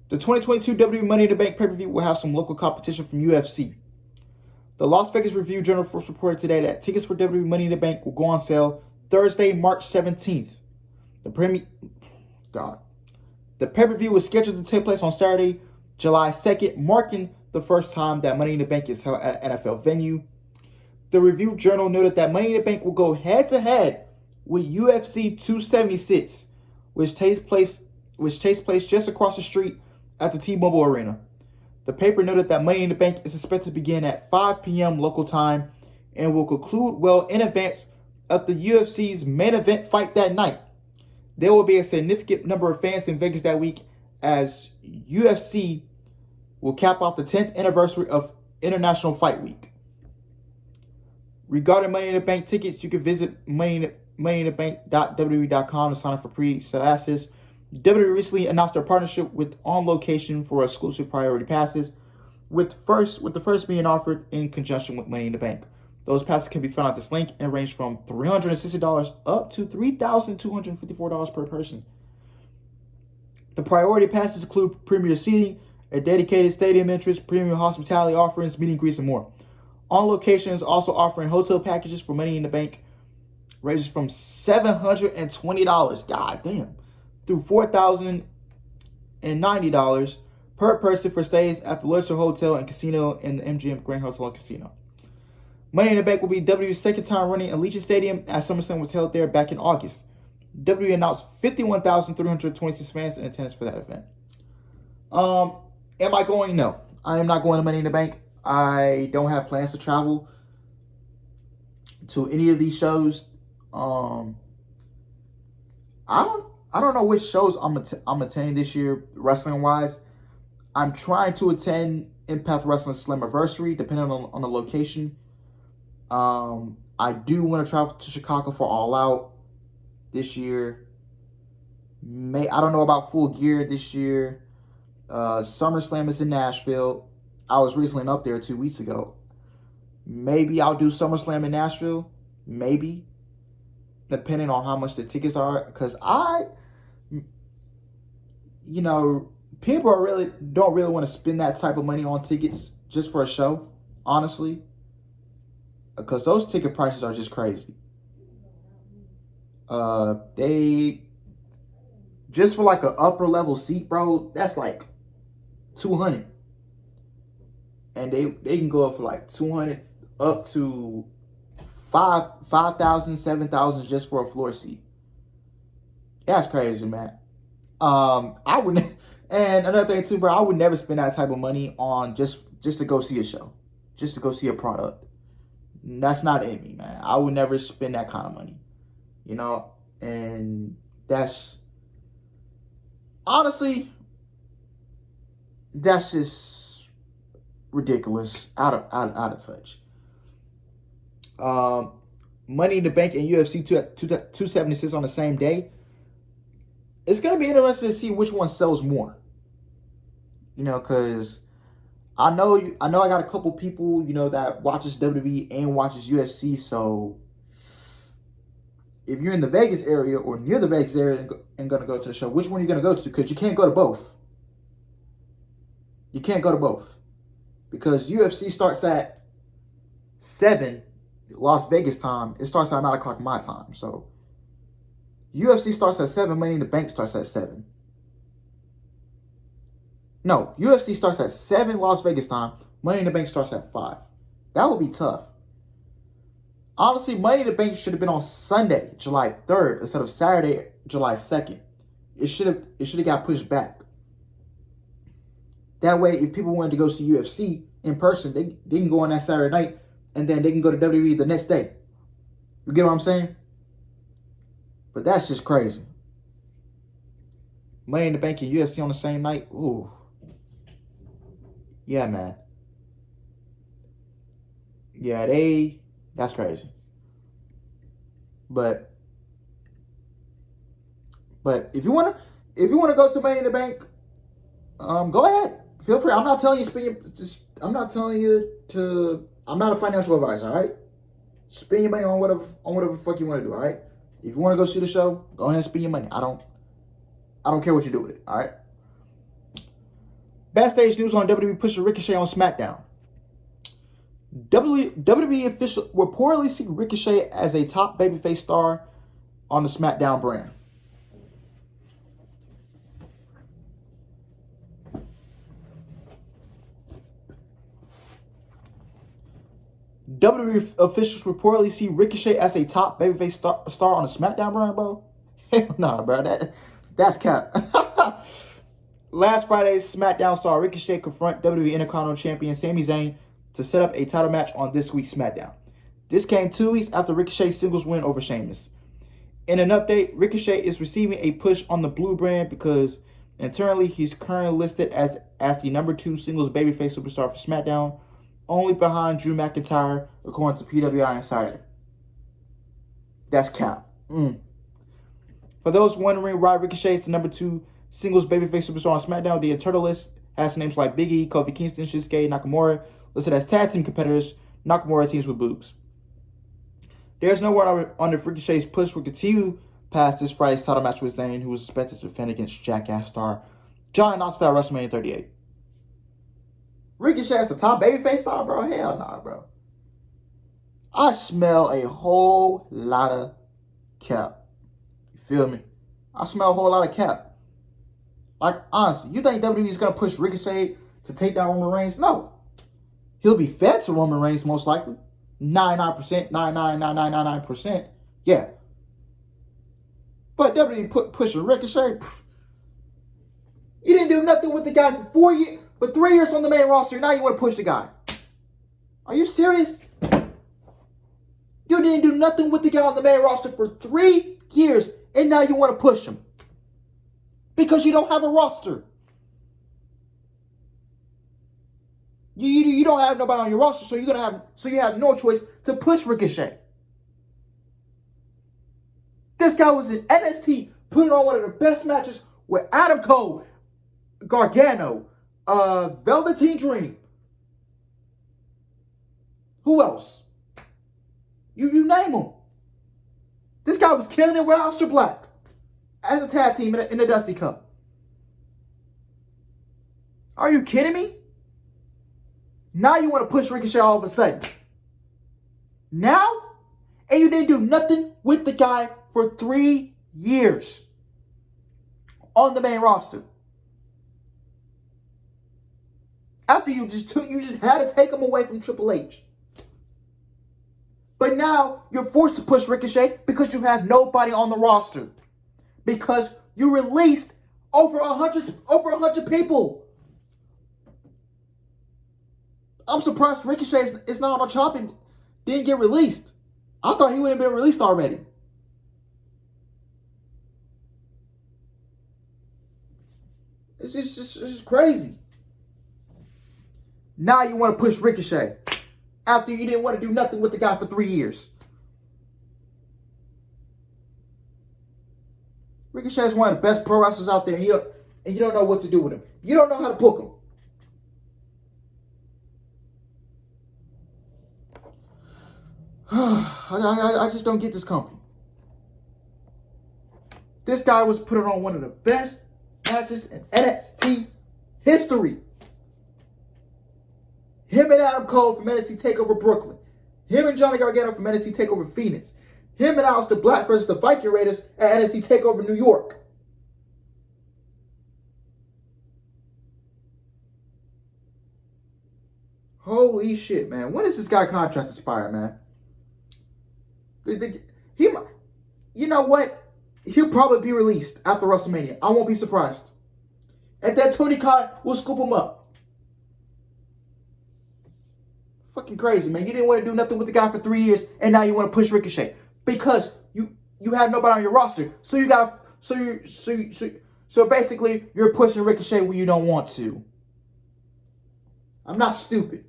The 2022 WWE Money in the Bank pay-per-view will have some local competition from UFC. The Las Vegas Review-Journal first reported today that tickets for WWE Money in the Bank will go on sale Thursday, March 17th. The pay-per-view was scheduled to take place on Saturday, July 2nd, marking the first time that Money in the Bank is held at an NFL venue. The Review-Journal noted that Money in the Bank will go head-to-head with UFC 276, which takes place just across the street at the T-Mobile Arena. The paper noted that Money in the Bank is expected to begin at 5 p.m. local time and will conclude well in advance of the UFC's main event fight that night. There will be a significant number of fans in Vegas that week as UFC will cap off the 10th anniversary of International Fight Week. Regarding Money in the Bank tickets, you can visit moneyinthebank.wwe.com to sign up for pre-sale access. WWE recently announced their partnership with On Location for exclusive priority passes, with the first being offered in conjunction with Money in the Bank. Those passes can be found at this link and range from $360 up to $3,254 per person. The priority passes include premier seating, a dedicated stadium entrance, premium hospitality offerings, meet and greets, and more. On Location is also offering hotel packages for Money in the Bank, ranges from $720, goddamn, through $4,090 per person for stays at the Leicester Hotel and Casino and the MGM Grand Hotel and Casino. Money in the Bank will be WWE's second time running Allegiant Stadium, as SummerSlam was held there back in August. WWE announced 51,326 fans in attendance for that event. Am I going? No. I am not going to Money in the Bank. I don't have plans to travel to any of these shows. I don't know which shows I'm attending this year, wrestling wise. I'm trying to attend Impact Wrestling Slammiversary, depending on the location. I do want to travel to Chicago for All Out this year. I don't know about Full Gear this year. SummerSlam is in Nashville. I was recently up there 2 weeks ago. Maybe I'll do SummerSlam in Nashville. Maybe. Depending on how much the tickets are. Because people don't really want to spend that type of money on tickets just for a show, honestly, because those ticket prices are just crazy. They just for like an upper level seat, bro, that's like $200, and they can go up for like $200 up to $5,000, $7,000 just for a floor seat. That's crazy, man. I wouldn't. And another thing too, bro, I would never spend that type of money on just to go see a show, just to go see a product. That's not in me, man. I would never spend that kind of money, you know. And that's honestly, that's just ridiculous, out of touch. Money in the Bank and UFC 276 on the same day. It's going to be interesting to see which one sells more. You know, because I know I got a couple people, you know, that watches WWE and watches UFC. So if you're in the Vegas area or near the Vegas area and going to go to the show, which one are you going to go to? Because you can't go to both. You can't go to both. Because UFC starts at 7 Las Vegas time. It starts at 9 o'clock my time. So UFC starts at 7. Money in the Bank starts at 7. No, UFC starts at 7 Las Vegas time. Money in the Bank starts at 5. That would be tough. Honestly, Money in the Bank should have been on Sunday, July 3rd, instead of Saturday, July 2nd. It should have got pushed back. That way, if people wanted to go see UFC in person, they can go on that Saturday night, and then they can go to WWE the next day. You get what I'm saying? But that's just crazy. Money in the Bank and UFC on the same night? Ooh. Yeah, man. Yeah, that's crazy. But if you wanna go to Money in the Bank, go ahead. Feel free. I'm not telling you I'm not a financial advisor, all right? Spend your money on whatever the fuck you want to do, all right? If you want to go see the show, go ahead and spend your money. I don't care what you do with it, all right? Backstage news on WWE pushing Ricochet on SmackDown. WWE official reportedly see Ricochet as a top babyface star on the SmackDown brand. WWE officials reportedly see Ricochet as a top babyface star on the SmackDown brand, bro. Hell nah, bro. That's cap. Last Friday's SmackDown saw Ricochet confront WWE Intercontinental Champion Sami Zayn to set up a title match on this week's SmackDown. This came 2 weeks after Ricochet's singles win over Sheamus. In an update, Ricochet is receiving a push on the blue brand because internally he's currently listed as the number 2 singles babyface superstar for SmackDown, only behind Drew McIntyre, according to PWI Insider. That's cap. For those wondering why Ricochet is the number 2 singles babyface superstar on SmackDown, the internal list has names like Big E, Kofi Kingston, Shinsuke Nakamura listed as tag team competitors. Nakamura teams with Boogs. There's no word on if Ricochet's push will continue past this Friday's title match with Zayn, who was expected to defend against Jackass star John Knoxville at WrestleMania 38. Ricochet as the top babyface star, bro? Hell nah, bro. I smell a whole lot of cap. You feel me? I smell a whole lot of cap. Like, honestly, you think WWE is going to push Ricochet to take down Roman Reigns? No. He'll be fed to Roman Reigns, most likely. 99%, 99.9999%. Yeah. But WWE pushing Ricochet? You didn't do nothing with the guy for 4 years, for 3 years on the main roster. Now you want to push the guy. Are you serious? You didn't do nothing with the guy on the main roster for 3 years, and now you want to push him. Because you don't have a roster. You don't have nobody on your roster, so you have no choice to push Ricochet. This guy was in NXT, putting on one of the best matches with Adam Cole, Gargano, Velveteen Dream. Who else? You name them. This guy was killing it with Aleister Black as a tag team in the Dusty Cup. Are you kidding me? Now you want to push Ricochet all of a sudden. Now? And you didn't do nothing with the guy for 3 years on the main roster. After you just had to take him away from Triple H. But now you're forced to push Ricochet because you have nobody on the roster. Because you released over 100 people. I'm surprised Ricochet is not on the chopping. Didn't get released. I thought he would have been released already. It's just crazy. Now you want to push Ricochet after you didn't want to do nothing with the guy for 3 years. Ricochet is one of the best pro wrestlers out there, and you don't know what to do with him. You don't know how to book him. I just don't get this company. This guy was put on one of the best matches in NXT history. Him and Adam Cole from NXT TakeOver Brooklyn. Him and Johnny Gargano from NXT TakeOver Phoenix. Him and Aleister Black versus the Viking Raiders at NXT TakeOver New York. Holy shit, man. When is this guy contract expire, man? You know what? He'll probably be released after WrestleMania. I won't be surprised. At that Tony Khan, we'll scoop him up. Fucking crazy, man. You didn't want to do nothing with the guy for 3 years, and now you want to push Ricochet because you have nobody on your roster. So you got so basically you're pushing Ricochet when you don't want to. I'm not stupid.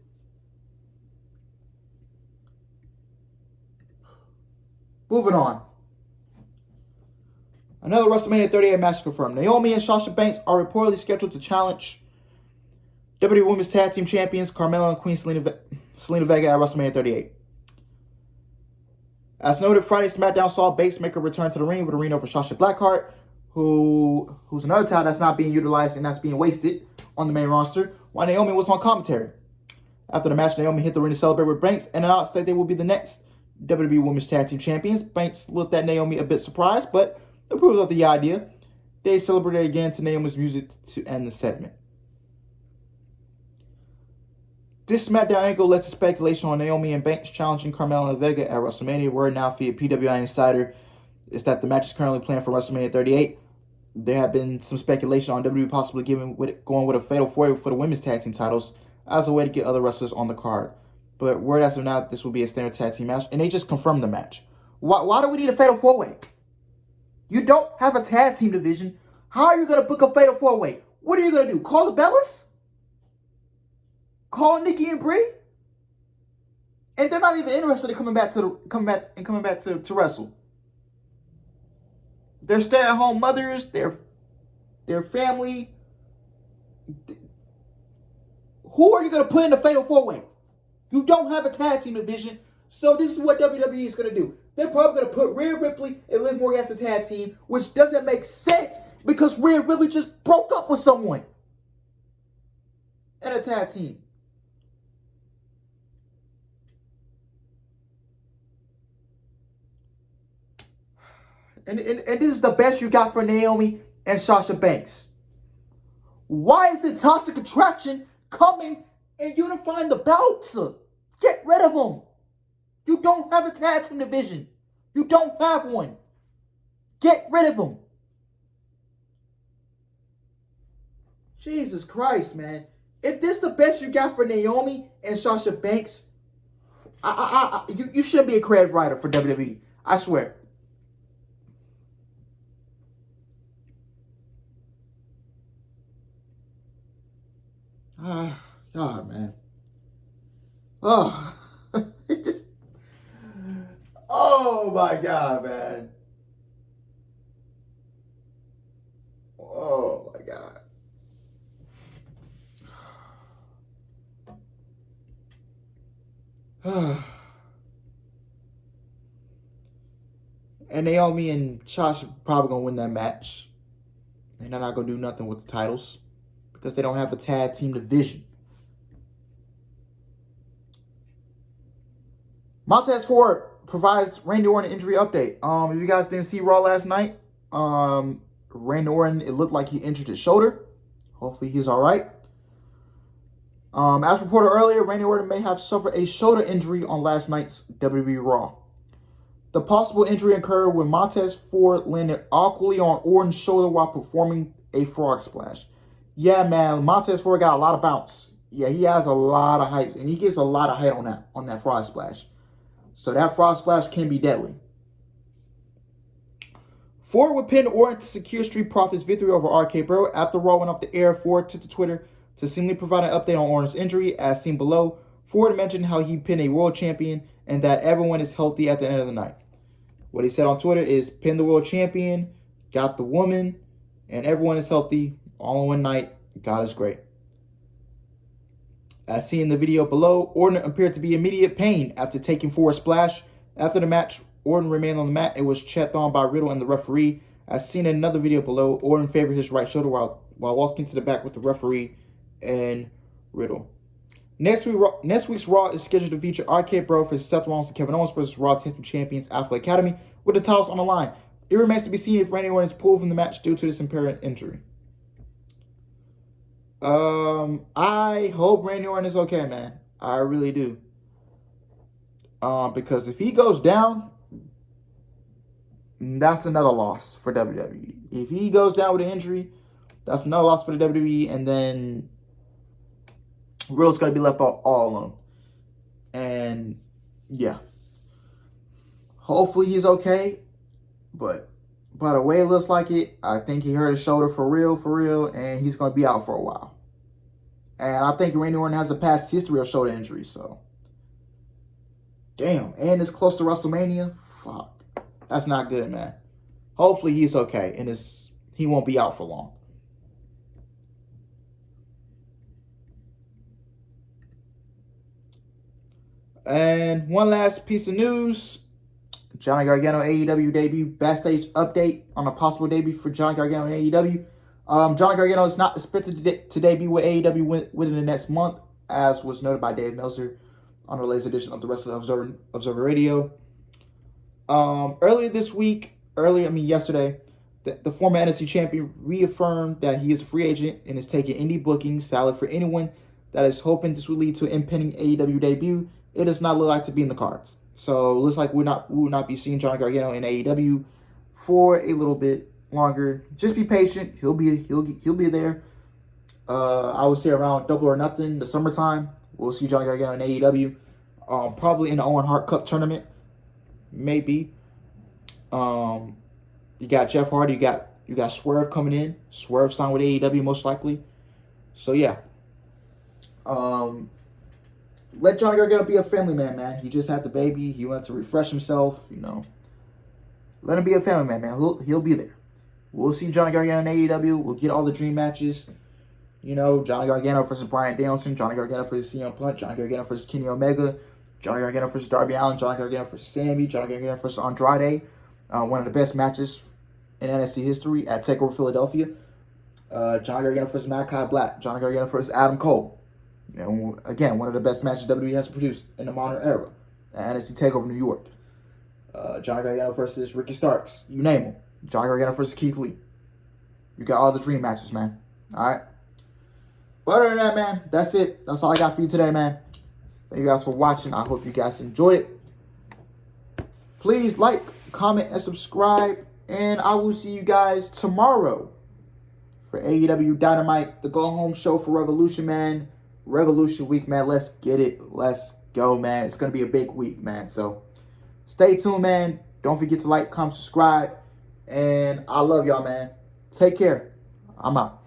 Moving on. Another WrestleMania 38 match confirmed. Naomi and Sasha Banks are reportedly scheduled to challenge WWE Women's Tag Team Champions Carmella and Queen Selena Vega at WrestleMania 38. As noted, Friday SmackDown saw Banks make a return to the ring with a ring over Sasha Blackheart, who's another talent that's not being utilized and that's being wasted on the main roster, while Naomi was on commentary. After the match, Naomi hit the ring to celebrate with Banks and announced that they will be the next WWE Women's Tag Team Champions. Banks looked at Naomi a bit surprised, but approved of the idea. They celebrated again to Naomi's music to end the segment. This SmackDown angle led to speculation on Naomi and Banks challenging Carmella and Vega at WrestleMania. Word now via PWI Insider is that the match is currently planned for WrestleMania 38. There have been some speculation on WWE possibly going with a fatal four-way for the women's tag team titles as a way to get other wrestlers on the card. But word as of now, this will be a standard tag team match, and they just confirmed the match. Why do we need a fatal four-way? You don't have a tag team division. How are you going to book a fatal four-way? What are you going to do? Call the Bellas? Call Nikki and Brie? And they're not even interested in coming back to wrestle. They're stay-at-home mothers. Their family. Who are you going to put in the fatal four-way? You don't have a tag team division. So this is what WWE is going to do. They're probably going to put Rhea Ripley and Liv Morgan as a tag team, which doesn't make sense because Rhea Ripley just broke up with someone in a tag team. And this is the best you got for Naomi and Sasha Banks. Why isn't Toxic Attraction coming and unifying the belts? Get rid of them. You don't have a tag team division. You don't have one. Get rid of them. Jesus Christ, man. If this is the best you got for Naomi and Sasha Banks, you shouldn't be a creative writer for WWE. I swear. God, man. Oh, it just. Oh my God, man. Oh my God. And Naomi and Sasha probably gonna win that match. And they're not gonna do nothing with the titles because they don't have a tag team division. Montez Ford provides Randy Orton injury update. If you guys didn't see Raw last night, Randy Orton, it looked like he injured his shoulder. Hopefully he's all right. As reported earlier, Randy Orton may have suffered a shoulder injury on last night's WWE Raw. The possible injury occurred when Montez Ford landed awkwardly on Orton's shoulder while performing a frog splash. Yeah, man, Montez Ford got a lot of bounce. Yeah, he has a lot of height, and he gets a lot of height on that frog splash. So that frog splash can be deadly. Ford would pin Orton to secure Street Profits' victory over RK Bro. After Raw went off the air, Ford took to Twitter to seemingly provide an update on Orton's injury. As seen below, Ford mentioned how he pinned a world champion and that everyone is healthy at the end of the night. What he said on Twitter is, pin the world champion, got the woman, and everyone is healthy all in one night. God is great. As seen in the video below, Orton appeared to be in immediate pain after taking Ford's splash. After the match, Orton remained on the mat and was checked on by Riddle and the referee. As seen in another video below, Orton favored his right shoulder while walking to the back with the referee and Riddle. Next week's Raw is scheduled to feature RK Bro versus Seth Rollins and Kevin Owens versus Raw Tag Team Champions Alpha Academy with the titles on the line. It remains to be seen if Randy Orton is pulled from the match due to this apparent injury. I hope Randy Orton is okay, man. I really do. Because if he goes down, that's another loss for WWE. If he goes down with an injury, that's another loss for the WWE, and then Riddle's going to be left all alone. And, yeah. Hopefully he's okay. But by the way it looks like it, I think he hurt his shoulder for real, and he's going to be out for a while. And I think Randy Orton has a past history of shoulder injuries, so. Damn, and it's close to WrestleMania? Fuck. That's not good, man. Hopefully he's okay, and he won't be out for long. And one last piece of news. Johnny Gargano AEW debut. Backstage update on a possible debut for Johnny Gargano in AEW. Johnny Gargano is not expected to debut with AEW within the next month, as was noted by Dave Meltzer on the latest edition of the Wrestling Observer Radio. Yesterday, the former NXT champion reaffirmed that he is a free agent and is taking indie bookings salad for anyone that is hoping this will lead to an impending AEW debut. It does not look like to be in the cards. So it looks like we will not be seeing Johnny Gargano in AEW for a little bit longer. Just be patient. He'll be there. I would say around Double or Nothing, the summertime. We'll see Johnny Gargano in AEW. Probably in the Owen Hart Cup tournament. Maybe. You got Jeff Hardy. You got Swerve coming in. Swerve signed with AEW most likely. So yeah. Let Johnny Gargano be a family man. He just had the baby. He wanted to refresh himself, Let him be a family man. He'll be there. We'll see Johnny Gargano in AEW. We'll get all the dream matches. Johnny Gargano versus Bryan Danielson, Johnny Gargano versus CM Punk, Johnny Gargano versus Kenny Omega, Johnny Gargano versus Darby Allin, Johnny Gargano versus Sammy, Johnny Gargano versus Andrade. One of the best matches in NXT history at TakeOver Philadelphia. Johnny Gargano versus Malachi Black, Johnny Gargano versus Adam Cole. Again, one of the best matches WWE has produced in the modern era at NXT TakeOver New York. Johnny Gargano versus Ricky Starks. You name them. Johnny Gargano versus Keith Lee. You got all the dream matches, man. All right? But other than that, man, that's it. That's all I got for you today, man. Thank you guys for watching. I hope you guys enjoyed it. Please like, comment, and subscribe. And I will see you guys tomorrow for AEW Dynamite, the go-home show for Revolution, man. Revolution week, man. Let's get it. Let's go, man. It's going to be a big week, man. So stay tuned, man. Don't forget to like, comment, subscribe. And I love y'all, man. Take care. I'm out.